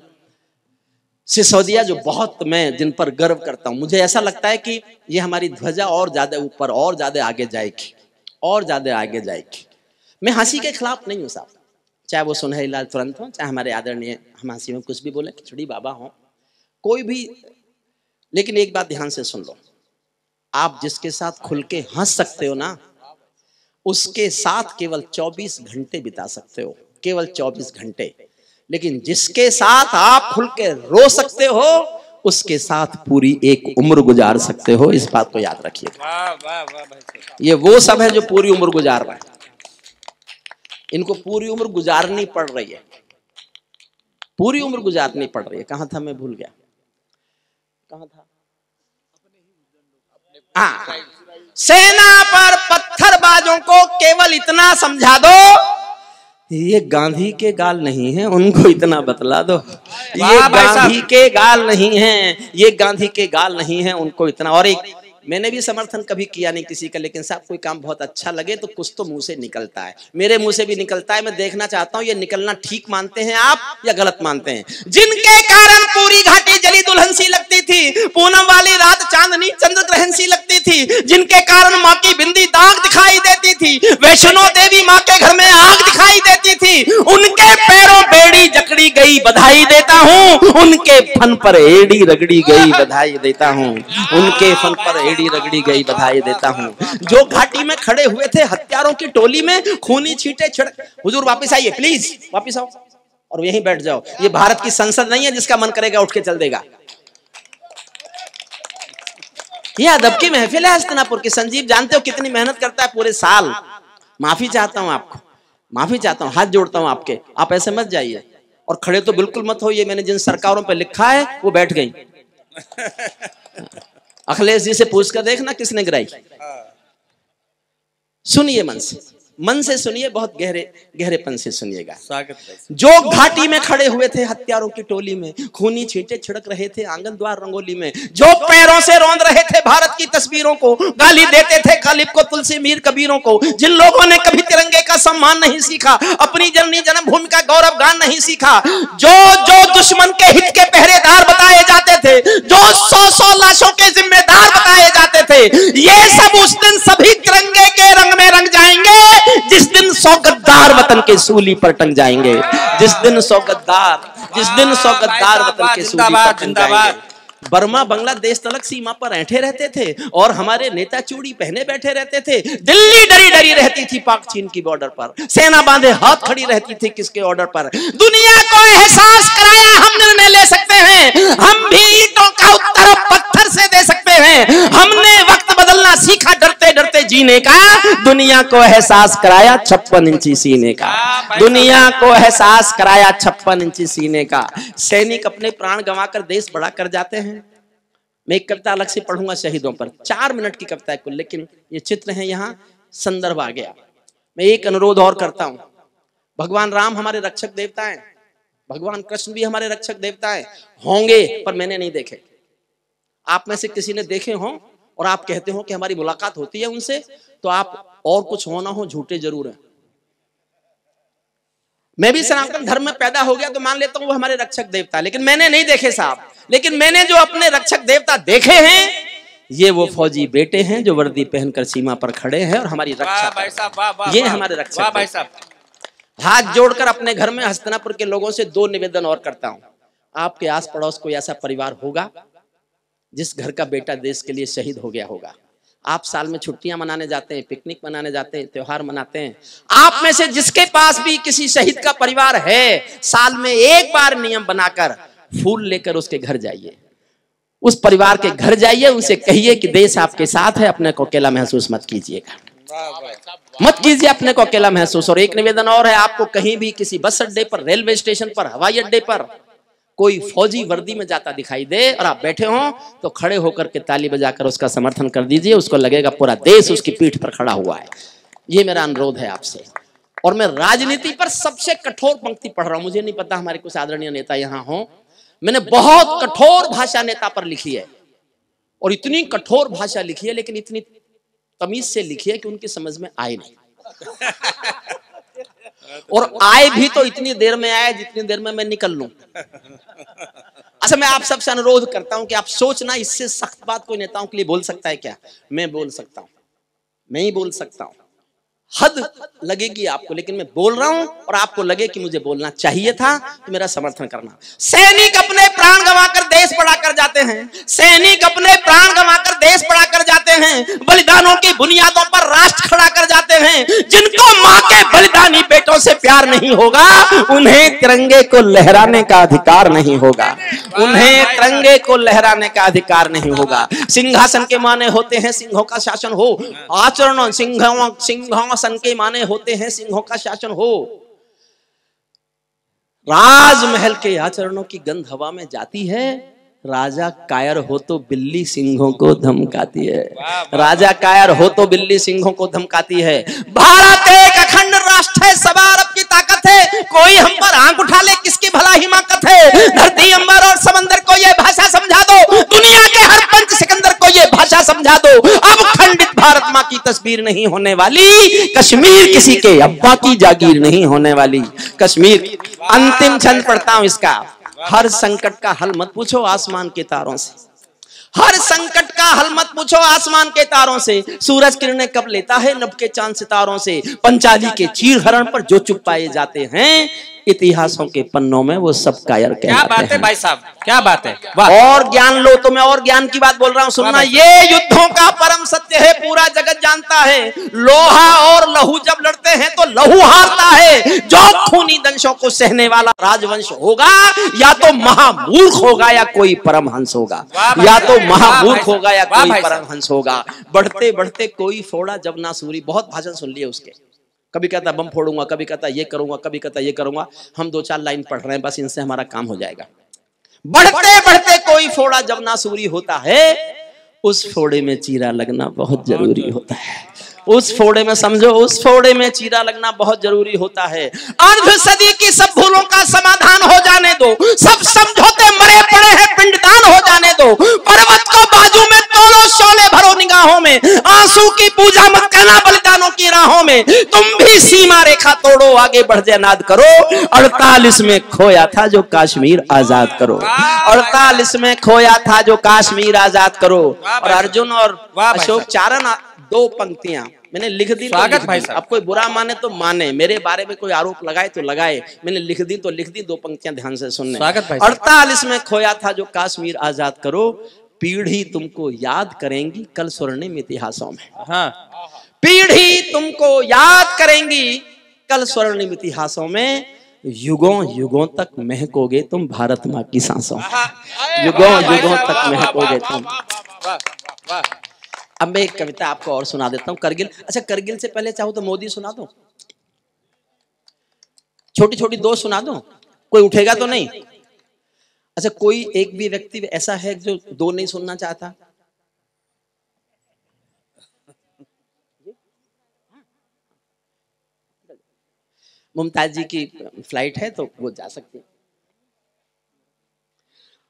सिसोदिया, जो बहुत मैं जिन पर गर्व करता हूं, मुझे ऐसा लगता है कि ये हमारी ध्वजा और ज्यादा ऊपर, और ज्यादा आगे जाएगी, और ज्यादा आगे जाएगी। मैं हंसी के खिलाफ नहीं हूं साहब, चाहे वो सुनहरी लाल तुरंत हो, चाहे हमारे आदरणीय हम हंसी में कुछ भी बोले, खिचड़ी बाबा हो, कोई भी। लेकिन एक बात ध्यान से सुन लो, आप जिसके साथ खुल के हंस सकते हो ना, उसके साथ केवल 24 घंटे बिता सकते हो, केवल 24 घंटे। लेकिन जिसके साथ आप खुल के रो सकते हो, उसके साथ पूरी एक उम्र गुजार सकते हो। इस बात को याद रखिए। ये वो सब है जो पूरी उम्र गुजार रहे हैं, इनको पूरी उम्र गुजारनी पड़ रही है, पूरी उम्र गुजारनी पड़ रही है। कहां था मैं भूल गया, कहां था? हाँ, सेना पर पत्थरबाजों को केवल इतना समझा दो, ये गांधी के गाल नहीं है, उनको इतना बतला दो। ये गांधी के गाल नहीं है, ये गांधी के गाल नहीं है, उनको इतना। और एक, मैंने भी समर्थन कभी किया नहीं किसी का, लेकिन साहब कोई काम बहुत अच्छा लगे तो कुछ तो मुंह से निकलता है, मेरे मुंह से भी निकलता है। मैं देखना चाहता हूं ये निकलना ठीक मानते हैं आप या गलत मानते हैं। जिनके कारण पूरी घाटी जली दुल्हन सी लगती थी, पूनम वाली रात चांदनी चंद्र ग्रहण सी लगती थी, जिनके कारण माँ की बिंदी दाग दिखाई देती थी, वैष्णो देवी माँ के घर में आग दिखाई देती थी, उनके पैरों बेड़ी जकड़ी गई बधाई देता हूँ, उनके फन पर एड़ी रगड़ी गई बधाई देता हूँ, उनके फन पर एड़ी रगड़ी गई बधाई देता हूँ। जो घाटी में खड़े हुए थे हथियारों की टोली में, खूनी छींटे छिड़क, हुजूर वापस आइए प्लीज, वापस आओ और यहीं बैठ जाओ। ये भारत की संसद नहीं है जिसका मन करेगा उठ के चल देगा। ये अदब की महफिल है हस्तिनापुर की। संजीव जानते हो कितनी मेहनत करता है पूरे साल। माफी चाहता हूं आपको, माफी चाहता हूं, हाथ जोड़ता हूं आपके। आप ऐसे मत जाइए और खड़े तो बिल्कुल मत हो। ये मैंने जिन सरकारों पे लिखा है वो बैठ गई। अखिलेश जी से पूछ कर देखना किसने गिराई। सुनिए मन से, मन से सुनिए, बहुत गहरेपन से सुनिएगा। स्वागत है। जो घाटी में खड़े हुए थे हत्यारों की टोली में, खूनी छींटे छिड़क रहे थे आंगन द्वार रंगोली में, जो पैरों से रौंद रहे थे भारत की तस्वीरों को, गाली देते थे गालिब को, तुलसी मीर कबीरों को, जिन लोगों ने कभी तिरंगे का सम्मान नहीं सीखा, अपनी जननी जन्मभूमि का गौरव गान नहीं सीखा, जो जो दुश्मन के हित के पहरेदार बताए जाते थे, जो 100 लाशों के जिम्मेदार बताए जाते थे, ये सब उस दिन सभी तिरंगे के रंग में रंग जाएंगे जिस दिन 100 गद्दार वतन के सूली पर टंग जाएंगे। जिस दिन 100 गद्दार वतन के सूली पर टंग जाएंगे। बर्मा बांग्लादेश तलक सीमा पर ऐंठे रहते थे और हमारे नेता चूड़ी पहने बैठे रहते थे। दिल्ली डरी डरी रहती थी पाक चीन की बॉर्डर पर, सेना बांधे हाथ खड़ी रहती थी किसके ऑर्डर पर। दुनिया को एहसास कराया हम निर्णय ले सकते हैं, हम भी ईंटों का उत्तर पत्थर से दे सकते हैं। हमने वक्त बदलना सीखा डरते डरते जीने का, दुनिया को एहसास कराया 56 इंची सीने का। दुनिया को एहसास कराया 56 इंची सीने का। सैनिक अपने प्राण गंवाकर देश बड़ा कर जाते हैं। मैं एक कविता अलग से पढ़ूंगा शहीदों पर, 4 मिनट की कविता है कुल, लेकिन ये चित्र है, यहाँ संदर्भ आ गया। मैं एक अनुरोध और करता हूं, भगवान राम हमारे रक्षक देवता हैं, भगवान कृष्ण भी हमारे रक्षक देवता हैं, होंगे पर मैंने नहीं देखे। आप में से किसी ने देखे हों और आप कहते हो कि हमारी मुलाकात होती है उनसे, तो आप और कुछ हो ना हो झूठे जरूर हैं। मैं भी सनातन धर्म में पैदा हो गया तो मान लेता हूं वो हमारे रक्षक देवता, लेकिन मैंने नहीं देखे साहब। लेकिन मैंने जो अपने रक्षक देवता देखे हैं, ये वो फौजी बेटे हैं जो वर्दी पहनकर सीमा पर खड़े हैं और हमारी रक्षा। ये हमारे रक्षक भाई साहब। हाथ जोड़कर अपने घर में हस्तिनापुर के लोगों से 2 निवेदन और करता हूं। आपके आस पड़ोस कोई ऐसा परिवार होगा जिस घर का बेटा देश के लिए शहीद हो गया होगा। आप साल में छुट्टियां मनाने जाते हैं, पिकनिक मनाने जाते हैं, त्योहार मनाते हैं। आप में से जिसके पास भी किसी शहीद का परिवार है, साल में एक बार नियम बनाकर फूल लेकर उसके घर जाइए, उस परिवार के घर जाइए, उनसे कहिए कि देश आपके साथ है, अपने को अकेला महसूस मत कीजिएगा, मत कीजिए अपने को अकेला महसूस। और एक निवेदन और है, आपको कहीं भी किसी बस अड्डे पर, रेलवे स्टेशन पर, हवाई अड्डे पर कोई फौजी वर्दी में जाता दिखाई दे और आप बैठे हो तो खड़े होकर के ताली बजाकर उसका समर्थन कर दीजिए, उसको लगेगा पूरा देश उसकी पीठ पर खड़ा हुआ है। ये मेरा अनुरोध है आपसे। और मैं राजनीति पर सबसे कठोर पंक्ति पढ़ रहा हूं, मुझे नहीं पता हमारे कुछ आदरणीय नेता यहाँ हो, मैंने बहुत कठोर भाषा नेता पर लिखी है और इतनी कठोर भाषा लिखी है, लेकिन इतनी तमीज से लिखी है कि उनकी समझ में आए नहीं और आए भी तो इतनी देर में आए जितनी देर में मैं निकल लूं। अच्छा, मैं आप सबसे अनुरोध करता हूं कि आप सोचना, इससे सख्त बात कोई नेताओं के लिए बोल सकता है क्या? मैं बोल सकता हूं, मैं ही बोल सकता हूं। हद लगेगी आपको, लेकिन मैं बोल रहा हूं और आपको लगे कि मुझे बोलना चाहिए था तो मेरा समर्थन करना। सैनिक अपने प्राण गंवाकर देश बड़ा कर जाते हैं, सैनिक अपने प्राण गंवाकर देश बड़ा कर जाते हैं, बलिदानों की बुनियादों पर राष्ट्र खड़ा कर जाते हैं। जिनको मां के बलिदानी बेटों से प्यार नहीं होगा, उन्हें तिरंगे को लहराने का अधिकार नहीं होगा, उन्हें तिरंगे को लहराने का अधिकार नहीं होगा। सिंहासन के माने होते हैं सिंहों का शासन हो, आचरण सिंहासन के माने होते हैं सिंहों का शासन हो। राजमहल के आचरणों की गंध हवा में जाती है, राजा कायर हो तो बिल्ली सिंहों को धमकाती है, राजा कायर हो तो बिल्ली सिंहों को धमकाती है। भारत एक अखंड राष्ट्र है, सवा अरब की ताकत है, कोई हम पर आंख उठा ले किसकी भला हिमाकत है। धरती अंबर और समंदर को ये भाषा समझा दो, दुनिया के हर पंच सिकंदर को ये भाषा समझा दो। अब खंडित भारत माँ की तस्वीर नहीं होने वाली, कश्मीर किसी के अब्बा की जागीर नहीं होने वाली। कश्मीर, अंतिम छंद पढ़ता हूं इसका। हर संकट का हल मत पूछो आसमान के तारों से, हर संकट का हल मत पूछो आसमान के तारों से। सूरज किरणें कब लेता है नभ के चांद सितारों से। पंचाली के चीर हरण पर जो चुप पाए जाते हैं, इतिहासों के पन्नों में वो सब कायर कहलाते हैं। क्या बात है भाई साहब, क्या बात है। और ज्ञान लो तो मैं और ज्ञान की बात बोल रहा हूं, सुनना। ये युद्धों का परम सत्य है, पूरा जगत जानता है। लोहा और लहू जब लड़ते हैं तो लहू हारता है। जो खूनी दंशों को सहने वाला राजवंश होगा, या तो महामूर्ख होगा या कोई परमहंस होगा, या तो महामूर्ख होगा या कोई परमहंस होगा। बढ़ते बढ़ते कोई फोड़ा जब ना सूरी। बहुत भाषण सुन लिए उसके, कभी कहता बम फोड़ूंगा, कभी कहता ये करूंगा, कभी कहता ये करूंगा। हम 2-4 लाइन पढ़ रहे हैं, बस इनसे हमारा काम हो जाएगा। बढ़ते बढ़ते कोई फोड़ा जब ना सूरी होता है, उस फोड़े में चीरा लगना बहुत जरूरी होता है। उस फोड़े में समझो, उस फोड़े में चीरा लगना बहुत जरूरी होता है। अर्ध सदी की सब भूलों का समाधान हो जाने दो, सब समझौते मरे पड़े हैं पिंडदान हो जाने दो। पर्वत को बाजू में तोड़ो, शोले भरो निगाहों में, आंसू की पूजा मत करना बलिदानों की राहों में। तुम भी सीमा रेखा तोड़ो, आगे बढ़ जनाद करो। 48 में खोया था जो कश्मीर आजाद करो, 48 में खोया था जो कश्मीर आजाद करो। और अर्जुन और अशोक चारण 2 पंक्तियां मैंने लिख दी। स्वागत भाई साहब। अब कोई बुरा माने तो माने, मेरे बारे में कोई आरोप लगाए तो लगाए, मैंने लिख दी तो लिख दी। 2 पंक्तियां ध्यान से सुनने। स्वागत भाई। 48 में खोया था जो कश्मीर आजाद करो, पीढ़ी तुमको याद करेंगी कल स्वर्णिम इतिहासों में। हाँ, पीढ़ी तुमको याद करेंगी कल स्वर्णिम इतिहासों में। युगों युगों तक महकोगे तुम भारत माँ की सांसों में, युगों युगों तक महकोगे तुम। अब मैं एक कविता आपको और सुना देता हूँ, करगिल। अच्छा, करगिल से पहले चाहो तो मोदी सुना दो, छोटी छोटी 2 सुना दो, कोई उठेगा तो नहीं? अच्छा, कोई एक भी व्यक्ति ऐसा है जो 2 नहीं सुनना चाहता? मुमताज जी की फ्लाइट है तो वो जा सकती है।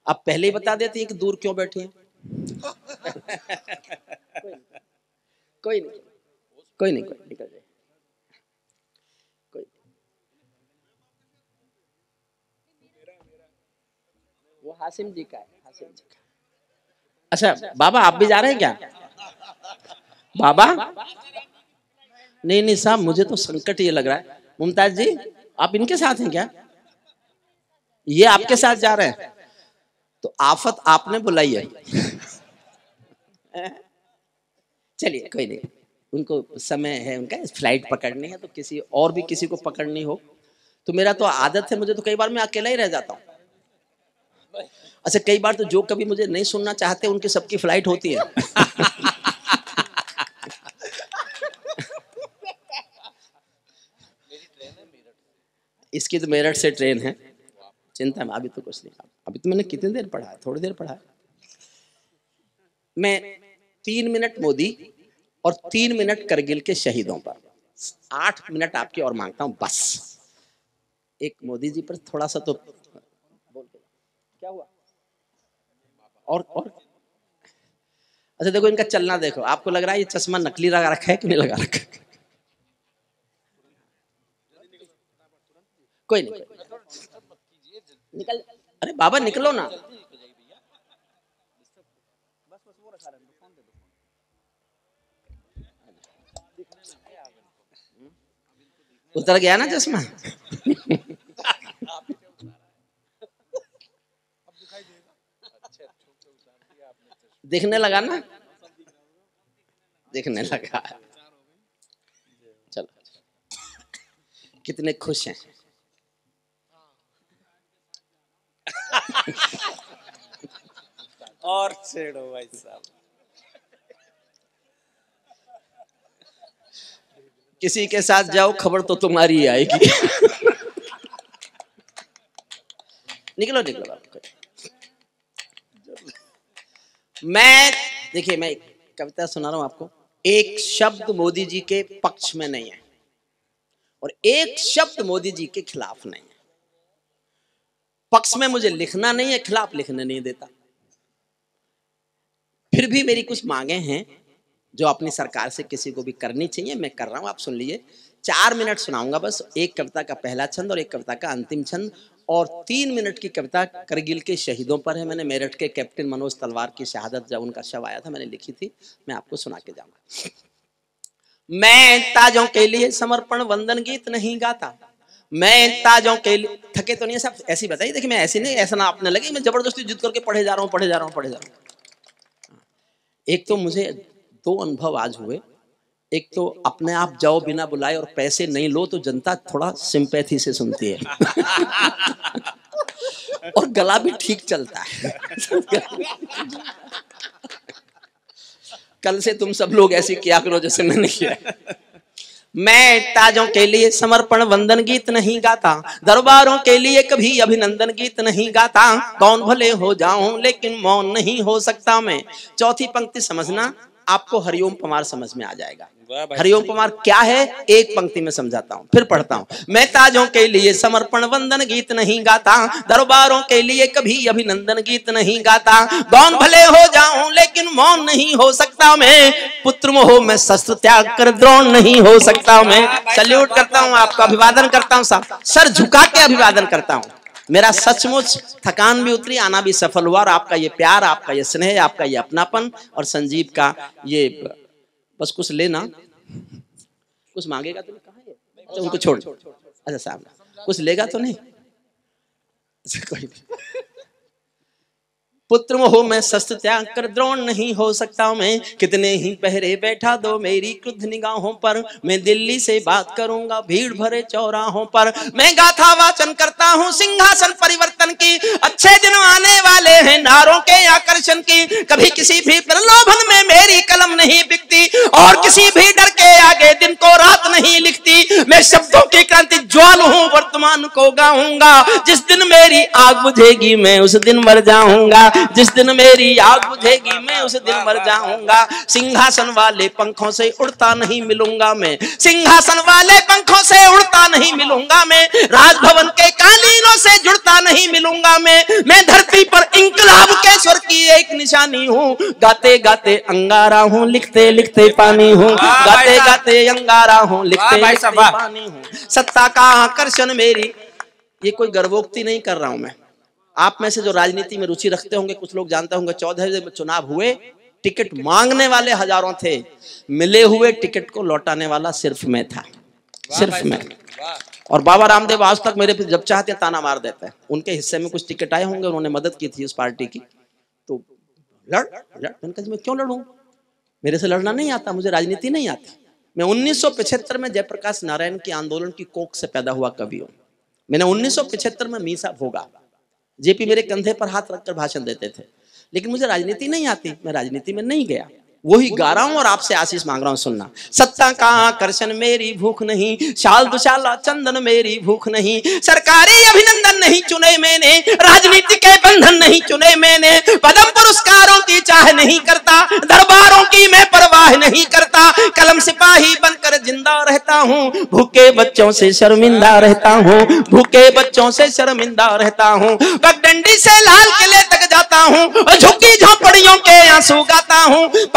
आप पहले ही बता देती है कि दूर क्यों बैठी हैं। कोई नहीं, कोई नहीं, कोई निकल जाए, कोई। वो हासिम जी का है, हासिम जी का। अच्छा बाबा, आप भी जा रहे हैं क्या बाबा? नहीं नहीं साहब, मुझे तो संकट ये लग रहा है। मुमताज जी, आप इनके साथ हैं क्या? ये आपके साथ जा रहे हैं तो आफत आपने बुलाई है। चलिए कोई नहीं, उनको समय है, उनका फ्लाइट पकड़नी है, तो किसी और भी किसी को पकड़नी हो तो मेरा तो आदत है, मुझे तो कई बार मैं अकेला ही रह जाता हूँ। अच्छा, कई बार तो जो कभी मुझे नहीं सुनना चाहते उनकी सबकी फ्लाइट होती है। इसकी तो मेरठ से ट्रेन है, चिंता में अभी तो कुछ नहीं। अभी तो मैंने कितनी देर पढ़ा है? थोड़ी देर पढ़ा है। मैं 3 मिनट मोदी और 3 मिनट करगिल के शहीदों पर, 8 मिनट आपकी और मांगता हूं बस। एक मोदी जी पर थोड़ा सा तो बोल के क्या हुआ? और अच्छा देखो इनका चलना देखो, आपको लग रहा है ये चश्मा नकली लगा रखा है कि नहीं लगा रखा है? कोई नहीं, निकल। अरे बाबा निकलो ना। उतर गया ना चश्मा? दिखने लगा ना? दिखने लगा। चलो, कितने खुश हैं। और छेड़ो भाई साहब। किसी के साथ जाओ खबर तो तुम्हारी आएगी। निकलो निकलो। मैं देखिए, मैं कविता सुना रहा हूं आपको। एक शब्द मोदी जी के पक्ष में नहीं है और एक शब्द मोदी जी के खिलाफ नहीं है। पक्ष में मुझे लिखना नहीं है, खिलाफ लिखने नहीं देता। फिर भी मेरी कुछ मांगे हैं जो अपनी सरकार से किसी को भी करनी चाहिए, मैं कर रहा हूं। आप सुन लीजिए, 4 मिनट सुनाऊंगा बस। एक कविता का पहला छंद और एक कविता का अंतिम छंद, और 3 मिनट की कविता करगिल के शहीदों पर है। मैंने मेरठ के कैप्टन मनोज तलवार की शहादत, जब उनका शव आया था, मैंने लिखी थी, मैं आपको सुना के जाऊंगा। मैं ताजों के लिए समर्पण वंदन गीत नहीं गाता, मैं ताजों के लिए। थके तो नहीं है सब? ऐसी बताइए। देखिए मैं ऐसी नहीं, ऐसा ना आपने लगे मैं जबरदस्ती जिद करके पढ़े जा रहा हूँ। एक तो मुझे 2 अनुभव आज हुए। एक तो अपने आप जाओ बिना बुलाए और पैसे नहीं लो तो जनता थोड़ा सिंपैथी से सुनती है और गला भी ठीक चलता है। कल से तुम सब लोग ऐसे किया करो जैसे मैंने किया। मैं ताजों के लिए समर्पण वंदन गीत नहीं गाता, दरबारों के लिए कभी अभिनंदन गीत नहीं गाता। कौन भले हो जाऊं लेकिन मौन नहीं हो सकता मैं। चौथी पंक्ति समझना, आपको हरिओम पमार समझ में आ जाएगा। हरिओम पमार क्या है एक पंक्ति में समझाता हूं, फिर पढ़ता हूं। मैं ताजों के लिए समर्पण वंदन गीत नहीं गाता, दरबारों के लिए कभी अभिनंदन गीत नहीं गाता। गौन भले हो जाऊं लेकिन मौन नहीं हो सकता मैं, पुत्र मोह में शस्त्र त्याग कर द्रोण नहीं हो सकता मैं। सल्यूट करता हूं आपका, अभिवादन करता हूं साहब, सर झुका के अभिवादन करता हूं। मेरा सचमुच थकान भी उतरी, आना भी सफल हुआ, और आपका ये प्यार, आपका ये स्नेह, आपका ये अपनापन और संजीव का ये, बस कुछ लेना, कुछ मांगेगा तो नहीं, कहाँ है? अच्छा उनको छोड़, अच्छा साहब कुछ लेगा तो नहीं, कोई नहीं। पुत्र मोह में शस्त्र त्याग कर द्रोण नहीं हो सकता मैं, कितने ही पहरे बैठा दो मेरी क्रुद्ध निगाहों पर। मैं दिल्ली से बात करूंगा भीड़ भरे चौराहों पर। मैं गाथा वाचन करता हूँ सिंहासन परिवर्तन की, अच्छे दिन आने वाले हैं नारों के आकर्षण की। कभी किसी भी प्रलोभन में मेरी कलम नहीं बिकती, और किसी भी डर के आगे दिन को रात नहीं लिखती। मैं शब्दों की क्रांति ज्वाल हूँ, वर्तमान को गाऊंगा। जिस दिन मेरी आग बुझेगी मैं उस दिन मर जाऊंगा, जिस दिन मेरी आग बुझेगी मैं उस दिन मर जाऊंगा। सिंहासन वाले पंखों से उड़ता नहीं मिलूंगा मैं, सिंहासन वाले पंखों से उड़ता नहीं मिलूंगा मैं। राजभवन के कालीनों से जुड़ता नहीं मिलूंगा मैं धरती पर इंकलाब के स्वर की एक निशानी हूँ। गाते गाते अंगारा हूँ, लिखते लिखते पानी हूँ। गाते गाते अंगारा हूँ, लिखते लिखते पानी हूँ। सत्ता का आकर्षण मेरी, ये कोई गर्वोक्ति नहीं कर रहा हूं मैं। आप में से जो राजनीति में रुचि रखते होंगे, कुछ लोग जानते होंगे, 14 में चुनाव हुए, टिकट मांगने वाले हजारों थे, मिले हुए टिकट को लौटाने वाला सिर्फ मैं था, सिर्फ मैं। और बाबा रामदेव आज तक मेरे पे जब चाहते ताना मार देते हैं। उनके हिस्से में कुछ टिकट आए होंगे, उन्होंने मदद की थी उस पार्टी की, तो मैं क्यों लड़ूं, मेरे से लड़ना नहीं आता, मुझे राजनीति नहीं आती। मैं 1975 में जयप्रकाश नारायण के आंदोलन की कोख से पैदा हुआ कवि हूं। मैंने 1975 में मीसा भोगा, जेपी मेरे कंधे पर हाथ रखकर भाषण देते थे, लेकिन मुझे राजनीति नहीं आती, मैं राजनीति में नहीं गया। वही गा रहा हूं और आपसे आशीष मांग रहा हूं, सुनना। सत्ता का आकर्षण मेरी भूख नहीं, शाल दुशाला चंदन मेरी भूख नहीं। सरकारी अभिनंदन नहीं चुने मैंने, राजनीति के बंधन नहीं चुने मैंने। पदम पुरस्कारों की चाह नहीं करता, दरबारों की मैं परवाह नहीं करता। कलम सिपाही बनकर जिंदा रहता हूँ, भूखे बच्चों से शर्मिंदा रहता हूँ, भूखे बच्चों से शर्मिंदा रहता हूँ। पगडंडी से लाल किले तक जाता हूँ, झुग्गी झोपड़ियों के आंसू गाता हूँ,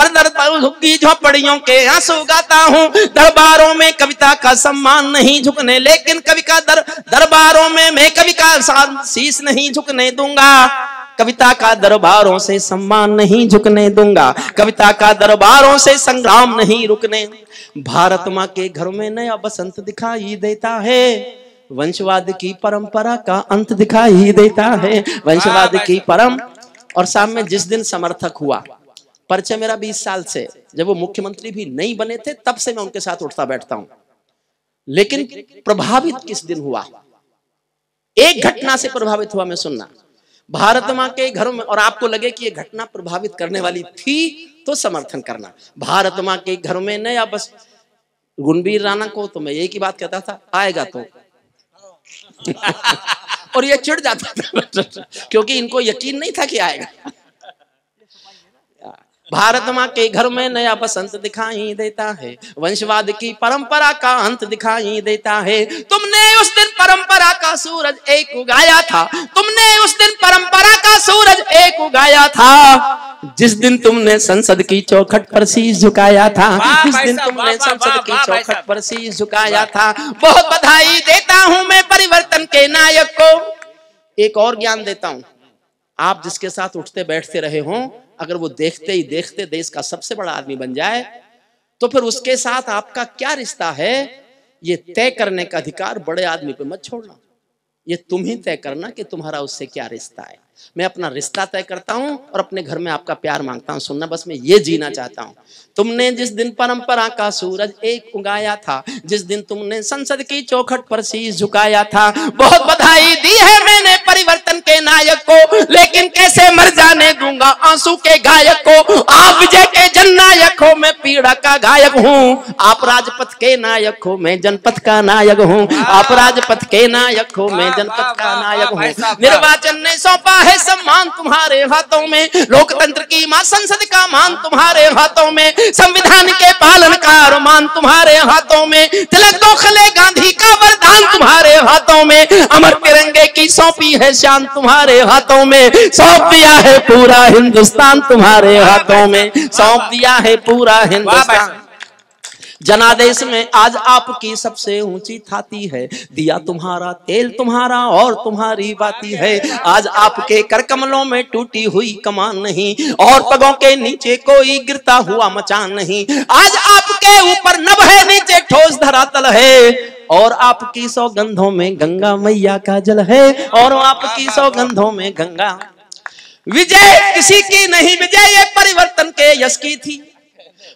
झुग्गी झोपड़ियों के आंसू गाता हूँ। दरबारों में कविता का सम्मान नहीं झुकने, लेकिन कवि का दरबारों में मैं कवि का शीश नहीं झुकने दूंगा। कविता का दरबारों से सम्मान नहीं झुकने दूंगा, कविता का दरबारों से संग्राम नहीं रुकने। भारत माँ के घर में नया बसंत दिखाई देता है, वंशवाद की परंपरा का अंत दिखाई देता है, वंशवाद की और सामने जिस दिन समर्थक हुआ, परिचय मेरा 20 साल से, जब वो मुख्यमंत्री भी नहीं बने थे तब से मैं उनके साथ उठता बैठता हूं। लेकिन प्रभावित किस दिन हुआ, एक घटना से प्रभावित हुआ मैं, सुनना। भारत माँ के घर में, और आपको लगे कि ये घटना प्रभावित करने वाली थी तो समर्थन करना। भारत माँ के घर में नया बस, गुणबीर राणा को तो मैं एक ही बात कहता था, आएगा तो और ये चिढ़ जाता था क्योंकि इनको यकीन नहीं था कि आएगा। भारत माँ के घर में नया बसंत दिखाई देता है, वंशवाद की परंपरा का अंत दिखाई देता है। तुमने उस दिन परंपरा का सूरज एक उगाया था, तुमने उस दिन परंपरा का सूरज एक उगाया था, जिस दिन तुमने संसद की चौखट पर शीश झुकाया था, जिस दिन तुमने संसद की चौखट पर शीश झुकाया था। बहुत बधाई देता हूं मैं परिवर्तन के नायक को। एक और ज्ञान देता हूं, आप जिसके साथ उठते बैठते रहे हों, अगर वो देखते ही देखते देश का सबसे बड़ा आदमी बन जाए तो फिर उसके साथ आपका क्या रिश्ता है, ये तय करने का अधिकार बड़े आदमी पे मत छोड़ना। ये तुम ही तय करना कि तुम्हारा उससे क्या रिश्ता है। मैं अपना रिश्ता तय करता हूं और अपने घर में आपका प्यार मांगता हूं। सुनना, बस मैं ये जीना चाहता हूं। तुमने जिस दिन परंपरा का सूरज एक उगाया था, जिस दिन तुमने संसद की चौखट पर शीश झुकाया था। बहुत बधाई दी है मैंने परिवर्तन के नायक को, लेकिन कैसे मर जाने दूंगा आंसू के गायक को। आप विजय के जननायक हो, मैं पीड़ा का गायक हूँ। आप राजपथ के नायक हो, मैं जनपथ का नायक हूँ। आप राजपथ के नायक हो, मैं जनपथ का नायक हूँ। निर्वाचन ने सौंपा है है सम्मान तुम्हारे हाथों में, लोकतंत्र की मां संसद का मान तुम्हारे हाथों में, संविधान के पालन का अरमान तुम्हारे हाथों में, तिलक गोखले गांधी का वरदान तुम्हारे हाथों में, अमर तिरंगे की सौंपी है शान तुम्हारे हाथों में, सौंप दिया है पूरा हिंदुस्तान तुम्हारे हाथों में, सौंप दिया है पूरा हिंदुस्तान। जनादेश में आज आपकी सबसे ऊंची थाती है, दिया तुम्हारा तेल तुम्हारा और तुम्हारी बाती है, आज आपके कर कमलों में टूटी हुई कमान नहीं और पगों के नीचे कोई गिरता हुआ मचान नहीं, आज आपके ऊपर नभ है नीचे ठोस धरातल है और आपकी सौगंधों में गंगा मैया का जल है और आपकी सौगंधों में गंगा। विजय किसी की नहीं, विजय ये परिवर्तन के यश की थी,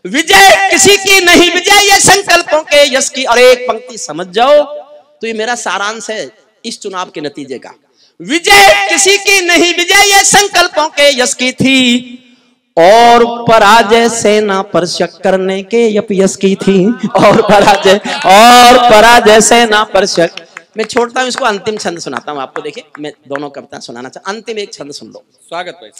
विजय किसी की नहीं, विजय ये संकल्पों के यश की। और एक पंक्ति समझ जाओ तो ये मेरा सारांश है इस चुनाव के नतीजे का। विजय किसी की नहीं, विजय ये संकल्पों के यश की थी और पराजय सेना पर शक करने के यश की थी, और पराजय सेना पर शक। मैं छोड़ता हूं इसको, अंतिम छंद सुनाता हूं आपको। देखिए मैं दोनों कविता सुनाना चाहता, अंतिम एक छंद सुन लो। स्वागत भाई।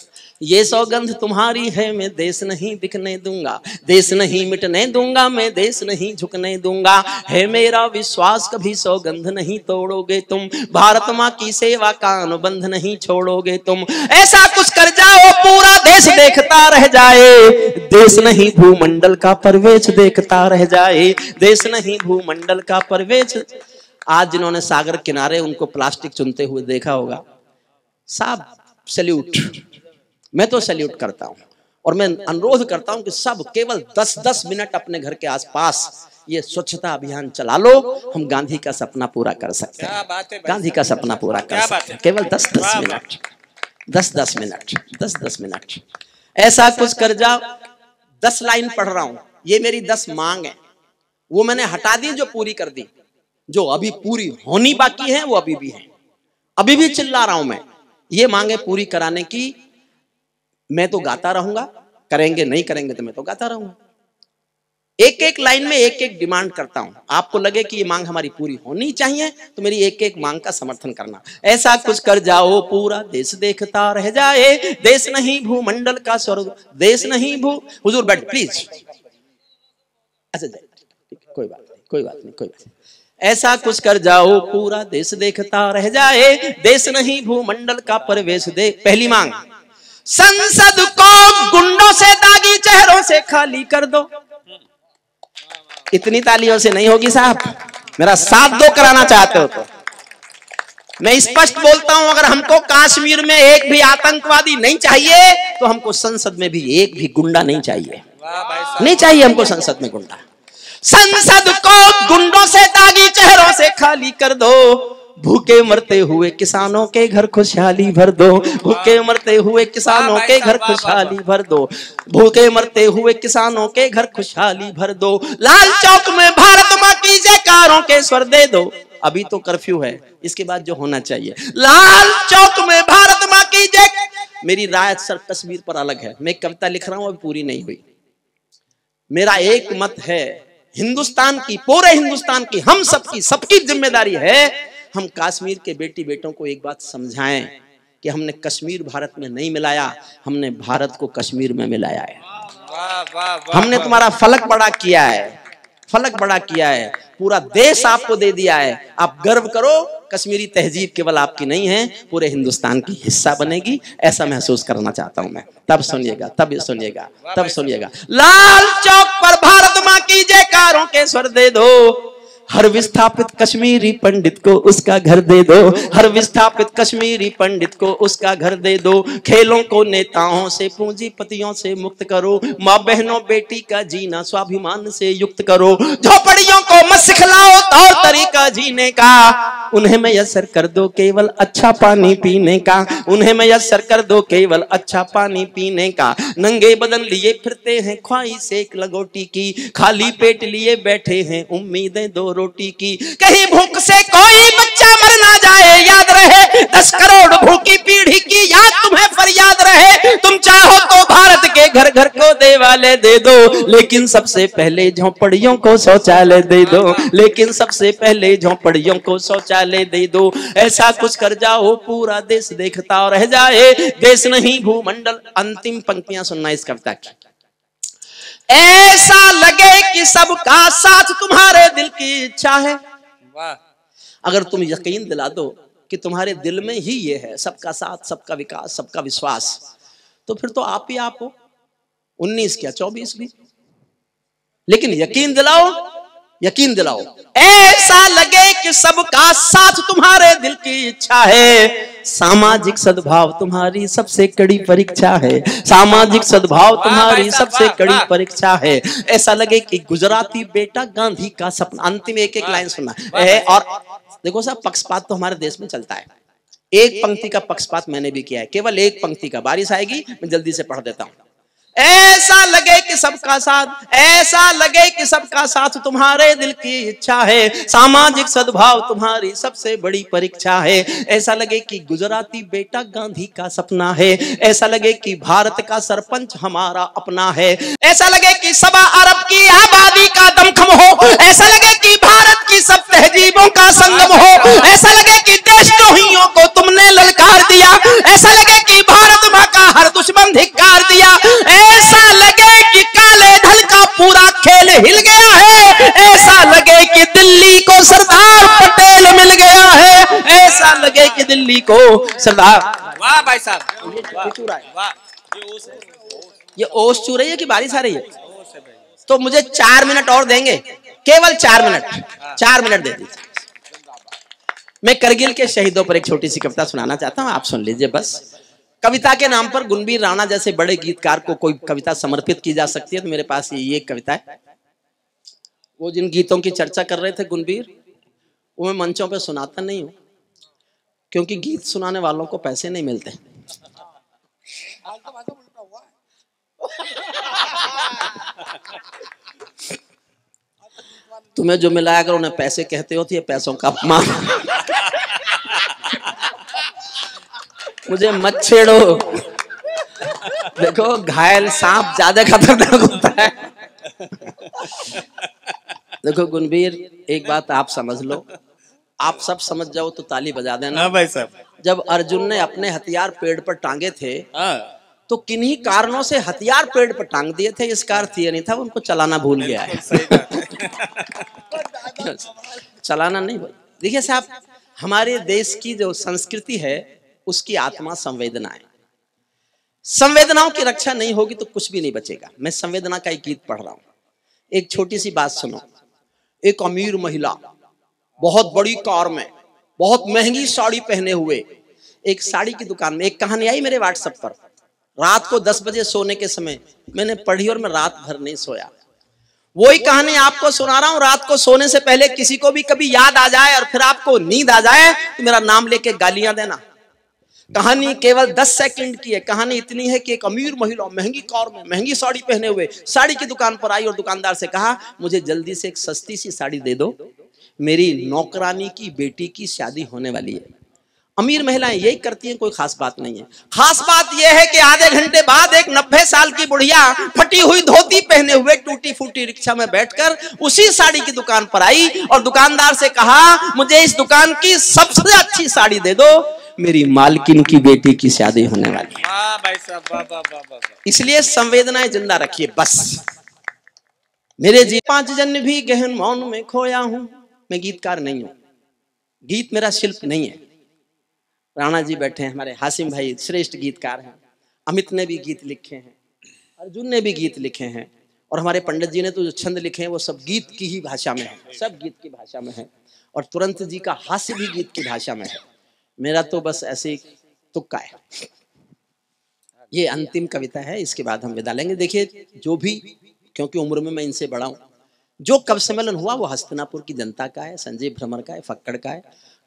ये सौगंध तुम्हारी है, मैं देश नहीं बिकने दूंगा, देश नहीं मिटने दूंगा, मैं देश नहीं झुकने दूंगा, है मेरा विश्वास कभी सौगंध नहीं तोड़ोगे तुम, भारत माँ की सेवा का अनुबंध नहीं छोड़ोगे तुम, ऐसा कुछ कर जाओ पूरा देश देखता रह जाए, देश नहीं भूमंडल का परवेश देखता रह जाए, देश नहीं भूमंडल का परवेश। आज जिन्होंने सागर किनारे उनको प्लास्टिक चुनते हुए देखा होगा, साहब सैल्यूट, मैं तो सैल्यूट करता हूं और मैं अनुरोध करता हूं कि सब केवल 10-10 मिनट अपने घर के आसपास ये स्वच्छता अभियान चला लो, हम गांधी का सपना पूरा कर सकते हैं, गांधी का सपना पूरा कर सकते हैं, केवल 10-10 मिनट, 10-10 मिनट, 10-10 मिनट, ऐसा कुछ कर जाओ। 10 लाइन पढ़ रहा हूं, ये मेरी 10 मांग है, वो मैंने हटा दी जो पूरी कर दी, जो अभी पूरी होनी बाकी है वो अभी भी है, अभी भी चिल्ला रहा हूं मैं, ये मांगे पूरी कराने की। मैं तो गाता रहूंगा, करेंगे नहीं करेंगे तो मैं तो गाता रहूंगा, एक एक लाइन में एक एक डिमांड करता हूं। आपको लगे कि ये मांग हमारी पूरी होनी चाहिए तो मेरी एक एक मांग का समर्थन करना। ऐसा कुछ कर जाओ पूरा देश देखता रह जाए, देश नहीं भूमंडल का स्वर्ग, देश नहीं हुजूर बैठ प्लीज, अच्छा कोई बात नहीं, कोई बात नहीं, कोई बात नहीं। ऐसा कुछ कर जाओ पूरा देश देखता रह जाए, देश नहीं भूमंडल का परवेश दे। पहली मांग, संसद को गुंडों से दागी चेहरों से खाली कर दो। इतनी तालियों से नहीं होगी साहब, मेरा साथ दो कराना चाहते हो तो। मैं स्पष्ट बोलता हूं, अगर हमको कश्मीर में एक भी आतंकवादी नहीं चाहिए तो हमको संसद में भी एक भी गुंडा नहीं चाहिए, नहीं चाहिए हमको संसद में गुंडा। संसद को गुंडों से दागी चेहरों से खाली कर दो, भूखे मरते हुए किसानों के घर खुशहाली भर दो, भूखे मरते हुए किसानों के घर खुशहाली भर दो, भूखे मरते हुए किसानों के घर खुशहाली भर दो। लाल चौक में भारत माँ की जयकारों के स्वर दे दो। अभी तो कर्फ्यू है, इसके बाद जो होना चाहिए, लाल चौक में भारत माँ की जय। मेरी राय सर कश्मीर पर अलग है, मैं कविता लिख रहा हूं, अभी पूरी नहीं हुई। मेरा एक मत है, हिंदुस्तान की, पूरे हिंदुस्तान की, हम सबकी, सबकी जिम्मेदारी है, हम कश्मीर के बेटी बेटों को एक बात समझाएं कि हमने कश्मीर भारत में नहीं मिलाया, हमने भारत को कश्मीर में मिलाया है। हमने तुम्हारा फलक बड़ा किया है, फलक बड़ा किया है, पूरा देश आपको दे दिया है। आप गर्व करो, कश्मीरी तहजीब केवल आपकी नहीं है, पूरे हिंदुस्तान की हिस्सा बनेगी, ऐसा महसूस करना चाहता हूं मैं। तब सुनिएगा, तब सुनिएगा, तब सुनिएगा। लाल चौक पर भारत माँ की जयकारों के स्वर दे दो, हर विस्थापित कश्मीरी पंडित को उसका घर दे दो, हर विस्थापित कश्मीरी पंडित को उसका घर दे दो। खेलों को नेताओं से, पूंजीपतियों से मुक्त करो, माँ बहनों बेटी का जीना स्वाभिमान से युक्त करो। झोपड़ियों को मत सिखलाओ तौर तरीका जीने का, उन्हें मैसर कर दो केवल अच्छा पानी पीने का, उन्हें मैसर कर दो केवल अच्छा पानी पीने का। नंगे बदन लिए फिरते हैं ख्वाहिश एक लगोटी की, खाली पेट लिए बैठे हैं उम्मीदें दो रोटी की। कहीं भूख से कोई बच्चा मर ना जाए, याद रहे 10 करोड़ भूखी पीढ़ी की याद तुम्हें फरियाद रहे। तुम चाहो तो भारत के घर घर को दे वाले दे दो, लेकिन सबसे पहले झोंपड़ियों को शौचालय दे दो, लेकिन सबसे पहले झोंपड़ियों को शौचालय दे दो। ऐसा कुछ कर जाओ पूरा देश देखता रह जाए, देश नहीं भूमंडल। अंतिम पंक्तियां सुनना इस कविता की। ऐसा लगे कि सबका साथ तुम्हारे दिल की इच्छा है। वाह। अगर तुम यकीन दिला दो कि तुम्हारे दिल में ही ये है, सबका साथ, सबका विकास, सबका विश्वास, तो फिर तो आप ही आप हो, 19 क्या 24 भी। लेकिन यकीन दिलाओ, यकीन दिलाओ। ऐसा लगे कि सबका साथ तुम्हारे दिल की इच्छा है, सामाजिक सद्भाव तुम्हारी सबसे कड़ी परीक्षा है, सामाजिक सद्भाव तुम्हारी सबसे कड़ी परीक्षा है। ऐसा लगे कि गुजराती बेटा गांधी का सपना। अंतिम एक एक लाइन सुनना है। और देखो साहब, पक्षपात तो हमारे देश में चलता है। एक पंक्ति का पक्षपात मैंने भी किया है, केवल एक पंक्ति का। बारिश आएगी, मैं जल्दी से पढ़ देता हूं। ऐसा लगे कि सबका साथ, ऐसा लगे कि सबका साथ तुम्हारे दिल की इच्छा है, सामाजिक सद्भाव तुम्हारी सबसे बड़ी परीक्षा है। ऐसा लगे कि गुजराती बेटा गांधी का सपना है, ऐसा लगे कि भारत का सरपंच हमारा अपना है, ऐसा लगे कि 1.25 अरब की आबादी का दमखम हो, ऐसा लगे कि भारत की सब तहजीबों का संगम हो, ऐसा लगे कि देशद्रोहियों को तुमने ललकार दिया, ऐसा लगे कि भारत मां का हर दुश्मन धिक्कार दिया, ऐसा लगे कि काले धन का पूरा खेल हिल गया है, ऐसा लगे कि दिल्ली को सरदार पटेल मिल गया है, ऐसा लगे कि दिल्ली को सरदार। वाह भाई साहब, वाह। ये ओस चू रही है कि बारिश आ रही है? तो मुझे 4 मिनट और देंगे, केवल 4 मिनट, 4 मिनट दे दीजिए। मैं करगिल के शहीदों पर एक छोटी सी कविता सुनाना चाहता हूं, आप सुन लीजिए बस। कविता के नाम पर गुणबीर राणा जैसे बड़े गीतकार को कोई कविता समर्पित की जा सकती है, तो मेरे पास ये एक कविता है। वो जिन गीतों की चर्चा कर रहे थे गुणबीर, वो मैं मंचों पे सुनाता नहीं हूं, क्योंकि गीत सुनाने वालों को पैसे नहीं मिलते। तुम्हें जो मिला, अगर उन्हें पैसे कहते हो तो ये पैसों का अपमान। मुझे मत छेड़ो। देखो, घायल सांप ज्यादा खतरनाक होता है। देखो गुणबीर, एक बात आप समझ लो, आप सब समझ जाओ तो ताली बजा देना। हाँ भाई साहब। जब अर्जुन ने अपने हथियार पेड़ पर टांगे थे, तो किन्हीं कारणों से हथियार पेड़ पर टांग दिए थे। इसका अर्थ ये नहीं था उनको चलाना भूल गया है। चलाना नहीं भूल। देखिए साहब, हमारे देश की जो संस्कृति है, उसकी आत्मा संवेदना है। संवेदनाओं की रक्षा नहीं होगी तो कुछ भी नहीं बचेगा। मैं संवेदना का एक गीत पढ़ रहा हूं, एक छोटी सी बात सुनो। एक अमीर महिला बहुत बड़ी कार में, बहुत महंगी साड़ी पहने हुए, एक साड़ी की दुकान में। एक कहानी आई मेरे व्हाट्सएप पर, रात को 10 बजे सोने के समय मैंने पढ़ी और मैं रात भर नहीं सोया। वही कहानी आपको सुना रहा हूं। रात को सोने से पहले किसी को भी कभी याद आ जाए और फिर आपको नींद आ जाए तो मेरा नाम लेके गालियां देना। कहानी केवल 10 सेकंड की है। कहानी इतनी है कि एक अमीर महिला महंगी कार में, महंगी साड़ी पहने हुए साड़ी की दुकान पर आई और दुकानदार से कहा, मुझे जल्दी से एक सस्ती सी साड़ी दे दो, मेरी नौकरानी की बेटी की शादी होने वाली है। अमीर महिलाएं यही करती हैं, कोई खास बात नहीं है। खास बात यह है कि आधे घंटे बाद एक 90 साल की बुढ़िया फटी हुई धोती पहने हुए टूटी फूटी रिक्शा में बैठकर उसी साड़ी की दुकान पर आई और दुकानदार से कहा, मुझे इस दुकान की सबसे अच्छी साड़ी दे दो, मेरी मालकिन की बेटी की शादी होने वाली है। भाई साहब, इसलिए संवेदनाएं जिंदा रखिए बस। मेरे जी 5 जन भी गहन मौन में खोया हूं। मैं गीतकार नहीं हूं, गीत मेरा शिल्प नहीं है। राणा जी बैठे हैं, हमारे हासिम भाई श्रेष्ठ गीतकार हैं, अमित ने भी गीत लिखे हैं, अर्जुन ने भी गीत लिखे हैं, और हमारे पंडित जी ने तो जो छंद लिखे हैं वो सब गीत की ही भाषा में है, सब गीत की भाषा में है, और तुरंत जी का हास्य भी गीत की भाषा में है। मेरा तो बस ऐसे ही तुक्का है। ये अंतिम कविता है, इसके बाद हम विदा लेंगे। देखिए, जो भी, क्योंकि उम्र में मैं इनसे बड़ा हूं, जो कवि सम्मेलन हुआ वो हस्तिनापुर की जनता का है, संजय भ्रमर का है, फक्कड़ का है।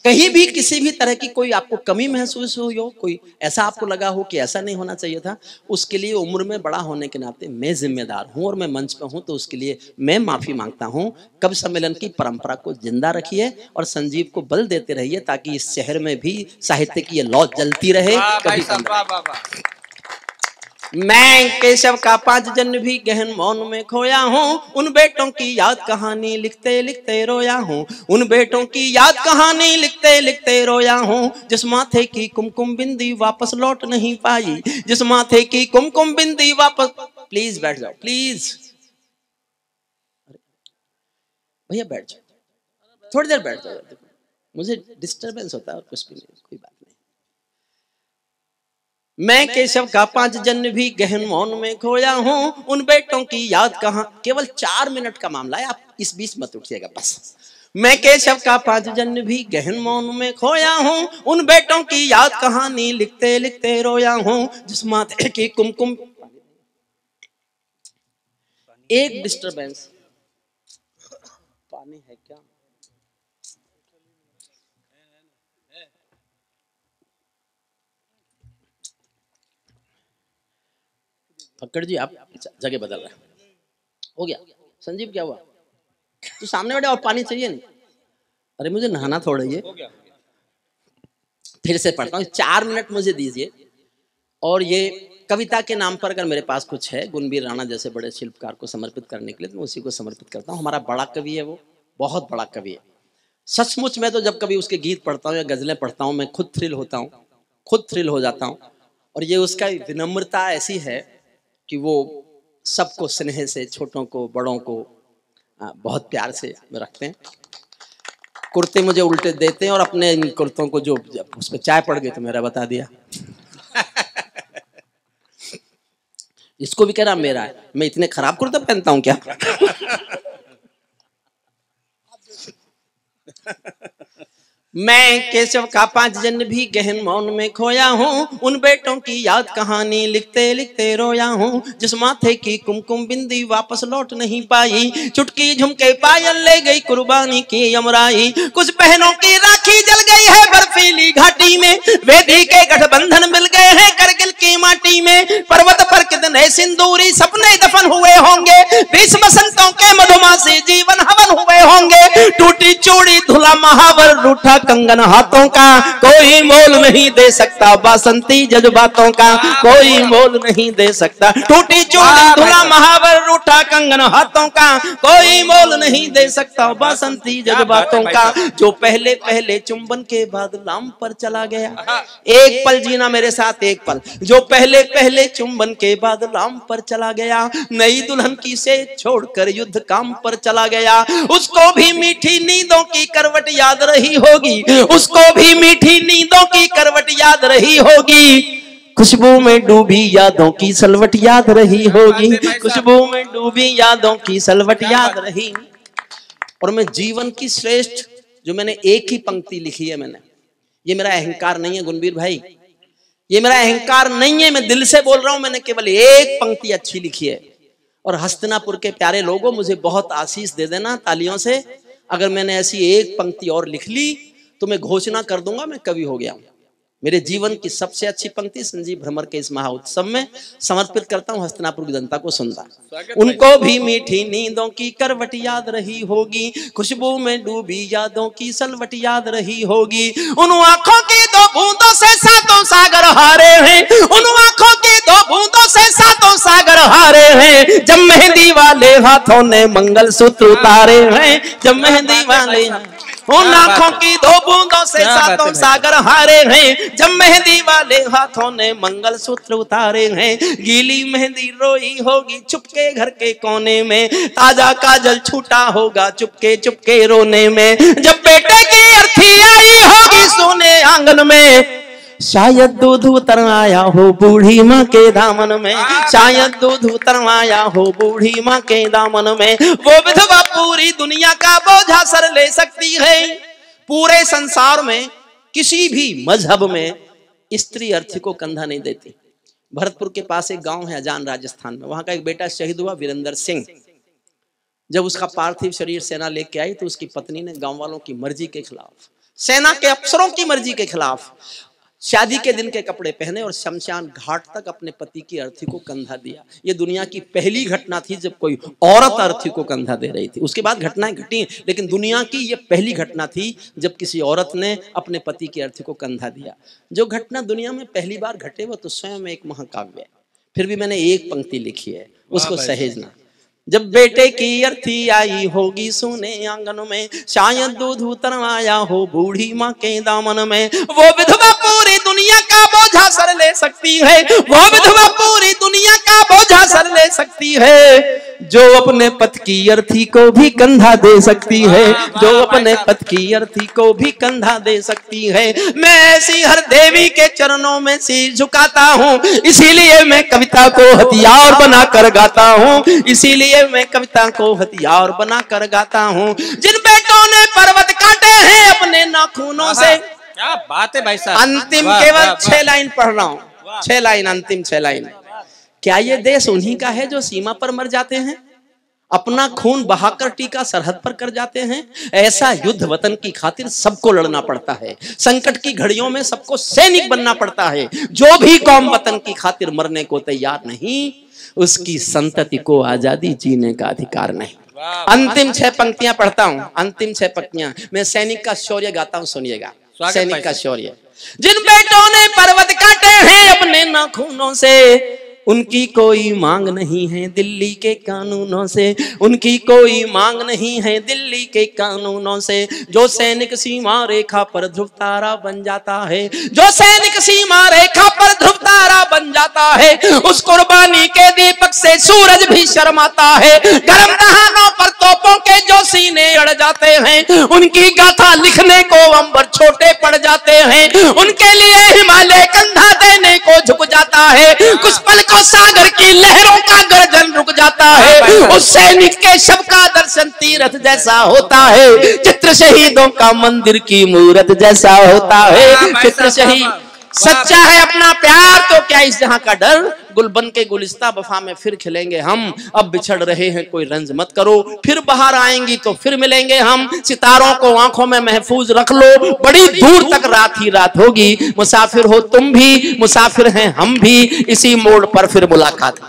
कहीं भी किसी भी तरह की कोई आपको कमी महसूस हुई हो, कोई ऐसा आपको लगा हो कि ऐसा नहीं होना चाहिए था, उसके लिए उम्र में बड़ा होने के नाते मैं जिम्मेदार हूं और मैं मंच पर हूं, तो उसके लिए मैं माफी मांगता हूं। कवि सम्मेलन की परंपरा को जिंदा रखिए और संजीव को बल देते रहिए, ताकि इस शहर में भी साहित्य की ये लौ जलती रहे। मैं केशव का 5 जन्म भी गहन मौन में खोया हूँ, उन बेटों की याद कहानी लिखते लिखते रोया हूँ, उन बेटों की याद कहानी लिखते लिखते रोया हूँ, जिस माथे की कुमकुम बिंदी वापस लौट नहीं पाई, जिस माथे की कुमकुम बिंदी वापस। प्लीज बैठ जाओ, प्लीज भैया बैठ जाओ, थोड़ी देर बैठ जाओ, मुझे डिस्टरबेंस होता है और कुछ भी नहीं, कोई बात नहीं। मैं केशव का 5 जन्म भी गहन मौन में खोया हूँ, उन बेटों की याद कहाँ। केवल 4 मिनट का मामला है, आप इस बीच मत उठिएगा बस। मैं केशव का 5 जन्म भी गहन मौन में खोया हूँ, उन बेटों की याद कहानी लिखते लिखते रोया हूँ, जिस माथे की कुमकुम। एक डिस्टरबेंस, पानी है क्या? फक्कड़ जी आप जगह बदल रहे हैं, हो गया। संजीव क्या हुआ? तो सामने बैठे और पानी चाहिए नहीं? अरे मुझे नहाना थोड़ा ही है। फिर से पढ़ता हूँ, 4 मिनट मुझे दीजिए। और ये कविता के नाम पर अगर मेरे पास कुछ है गुणवीर राणा जैसे बड़े शिल्पकार को समर्पित करने के लिए, तो मैं उसी को समर्पित करता हूँ। हमारा बड़ा कवि है, वो बहुत बड़ा कवि है सचमुच। मैं तो जब कभी उसके गीत पढ़ता हूँ या गजलें पढ़ता हूँ, मैं खुद थ्रिल होता हूँ, खुद थ्रिल हो जाता हूँ। और ये उसका विनम्रता ऐसी है कि वो सबको स्नेह से, छोटों को बड़ों को बहुत प्यार से रखते हैं। कुर्ते मुझे उल्टे देते हैं और अपने कुर्तों को जो उस पर चाय पड़ गई तो मेरा बता दिया। इसको भी कह रहा मेरा है, मैं इतने खराब कुर्ते पहनता हूं क्या? मैं केशव का 5 जन्म भी गहन मौन में खोया हूँ, उन बेटों की याद कहानी लिखते लिखते रोया हूँ, जिस माथे की कुमकुम बिंदी वापस लौट नहीं पाई, चुटकी झुमके पायल ले गई कुर्बानी की यमराई, कुछ बहनों की राखी जल गई है बर्फीली घाटी में, वेदी के गठबंधन मिल गए हैं करगिल की माटी में, पर्वत पर कितने सिंदूरी सपने दफन हुए होंगे, 20 बसंतों के मधुमासी जीवन हवन हुए होंगे, टूटी चूड़ी धुला महावर रूठा कंगन हाथों का, कोई मोल नहीं दे सकता बासंती जज्बातों का, कोई मोल नहीं दे सकता। टूटी चूड़ी धुला महावर रूठा कंगन हाथों का, कोई मोल नहीं दे सकता बासंती जज्बातों का, जो पहले पहले चुंबन के बाद लाम पर चला गया। एक पल जीना मेरे साथ, एक पल। जो पहले पहले चुंबन के बाद लाम पर चला गया, नई दुल्हन की से छोड़कर युद्ध काम पर चला गया, उसको भी मीठी नींदों की करवट याद रही होगी, उसको भी मीठी नींदों की करवट याद रही होगी, खुशबू में डूबी यादों की सलवट याद रही होगी, खुशबू में डूबी यादों की सलवट याद रही। और मैं जीवन की श्रेष्ठ, जो मैंने एक ही पंक्ति लिखी है, मैंने, ये मेरा अहंकार नहीं है गुणवीर भाई, ये मेरा अहंकार नहीं है, मैं दिल से बोल रहा हूं, मैंने केवल एक पंक्ति अच्छी लिखी है। और हस्तिनापुर के प्यारे लोगों, मुझे बहुत आशीष दे देना तालियों से, अगर मैंने ऐसी एक पंक्ति और लिख ली तो मैं घोषणा कर दूंगा मैं कवि हो गया हूं। मेरे जीवन की सबसे अच्छी पंक्ति संजीव भ्रमर के इस महाउत्सव में समर्पित करता हूं हस्तिनापुर की जनता को सुनता। उनको भी मीठी नींदों की करवट याद रही होगी, खुशबू में डूबी यादों की सलवट याद रही होगी, उन आंखों की 2 बूंदों से 7 सागर हारे हैं, उन आंखों की 2 बूंदों से 7 सागर हारे हैं, जब मेहंदी वाले हाथों ने मंगलसूत्र उतारे हैं, जब मेहंदी वाले उन आंखों की 2 बूंदों से 7 सागर हारे हैं, जब मेहंदी वाले हाथों ने मंगलसूत्र उतारे हैं, गीली मेहंदी रोई होगी चुपके घर के कोने में, ताजा काजल छूटा होगा चुपके चुपके रोने में, जब बेटे की अर्थी आई होगी सोने आंगन में, शायद दूध उतर आया हो बूढ़ी माँ के दामन में, शायद दूध उतर आया हो बूढ़ी माँ के दामन में, वो विधवा पूरी दुनिया का बोझा सर ले सकती है। पूरे संसार में किसी भी मजहब में स्त्री अर्थी को कंधा नहीं देती। भरतपुर के पास एक गांव है अजान राजस्थान में, वहां का एक बेटा शहीद हुआ वीरेंद्र सिंह। जब उसका पार्थिव शरीर सेना लेके आई तो उसकी पत्नी ने गांव वालों की मर्जी के खिलाफ, सेना के अफसरों की मर्जी के खिलाफ शादी के दिन के कपड़े पहने और शमशान घाट तक अपने पति की अर्थी को कंधा दिया। ये दुनिया की पहली घटना थी जब कोई औरत अर्थी को कंधा दे रही थी। उसके बाद घटनाएं घटी, लेकिन दुनिया की ये पहली घटना थी जब किसी औरत ने अपने पति की अर्थी को कंधा दिया। जो घटना दुनिया में पहली बार घटे वो तो स्वयं एक महाकाव्य है। फिर भी मैंने एक पंक्ति लिखी है, उसको सहेजना। जब बेटे की अर्थी आई होगी सोने आंगन में, शायद दूध उतरवाया हो बूढ़ी माँ के दामन में, वो विधवा पूरी दुनिया का बोझा सर ले सकती है, वो विधवा पूरी दुनिया का बोझा सर ले सकती है, जो अपने पति की अर्थी को भी कंधा दे सकती है, जो अपने पति की अर्थी को भी कंधा दे सकती है। मैं ऐसी हर देवी के चरणों में सिर झुकाता हूँ, इसीलिए मैं कविता को हथियार बनाकर गाता हूँ, इसीलिए मैं कविता को हथियार बनाकर गाता हूँ। जिन बेटों ने पर्वत काटे हैं अपने नाखूनों से, क्या बात है भाई साहब। अंतिम केवल 6 लाइन पढ़ रहा हूँ, 6 लाइन, अंतिम 6 लाइन। क्या ये देश उन्हीं का है जो सीमा पर मर जाते हैं, अपना खून बहाकर टीका सरहद पर कर जाते हैं? ऐसा युद्ध वतन की खातिर सबको लड़ना पड़ता है, संकट की घड़ियों में सबको सैनिक बनना पड़ता है। जो भी कौम वतन की खातिर मरने को तैयार नहीं, उसकी संतति को आजादी जीने का अधिकार नहीं। अंतिम 6 पंक्तियां पढ़ता हूं, अंतिम 6 पंक्तियां। मैं सैनिक का शौर्य गाता हूं, सुनिएगा। सैनिक का शौर्य। जिन बेटों ने पर्वत काटे हैं अपने नाखूनों से, उनकी कोई मांग नहीं है दिल्ली के कानूनों से, उनकी कोई मांग नहीं है दिल्ली के कानूनों से। जो सैनिक सीमा रेखा पर ध्रुव तारा बन जाता है, जो सैनिक सीमा रेखा पर ध्रुव तारा बन जाता है, उस कुर्बानी के दीपक से सूरज भी शर्माता है। गर्म दहानों पर तोपों के जो सीने अड़ जाते हैं, उनकी गाथा लिखने को अंबर छोटे पड़ जाते हैं। उनके लिए हिमालय कंधा देने को झुक जाता है, कुछ पल को सागर की लहरों का गर्जन रुक जाता है। उस सैनिक के शव का दर्शन तीर्थ जैसा होता है, चित्र शहीदों का मंदिर की मूरत जैसा होता है। चित्र शहीद सच्चा है अपना प्यार, तो क्या इस जहां का डर। गुलबन के गुलिस्ता वफा में फिर खिलेंगे हम, अब बिछड़ रहे हैं कोई रंज मत करो, फिर बाहर आएंगी तो फिर मिलेंगे हम। सितारों को आंखों में महफूज रख लो, बड़ी दूर तक रात ही रात होगी। मुसाफिर हो तुम भी, मुसाफिर हैं हम भी, इसी मोड़ पर फिर मुलाकात।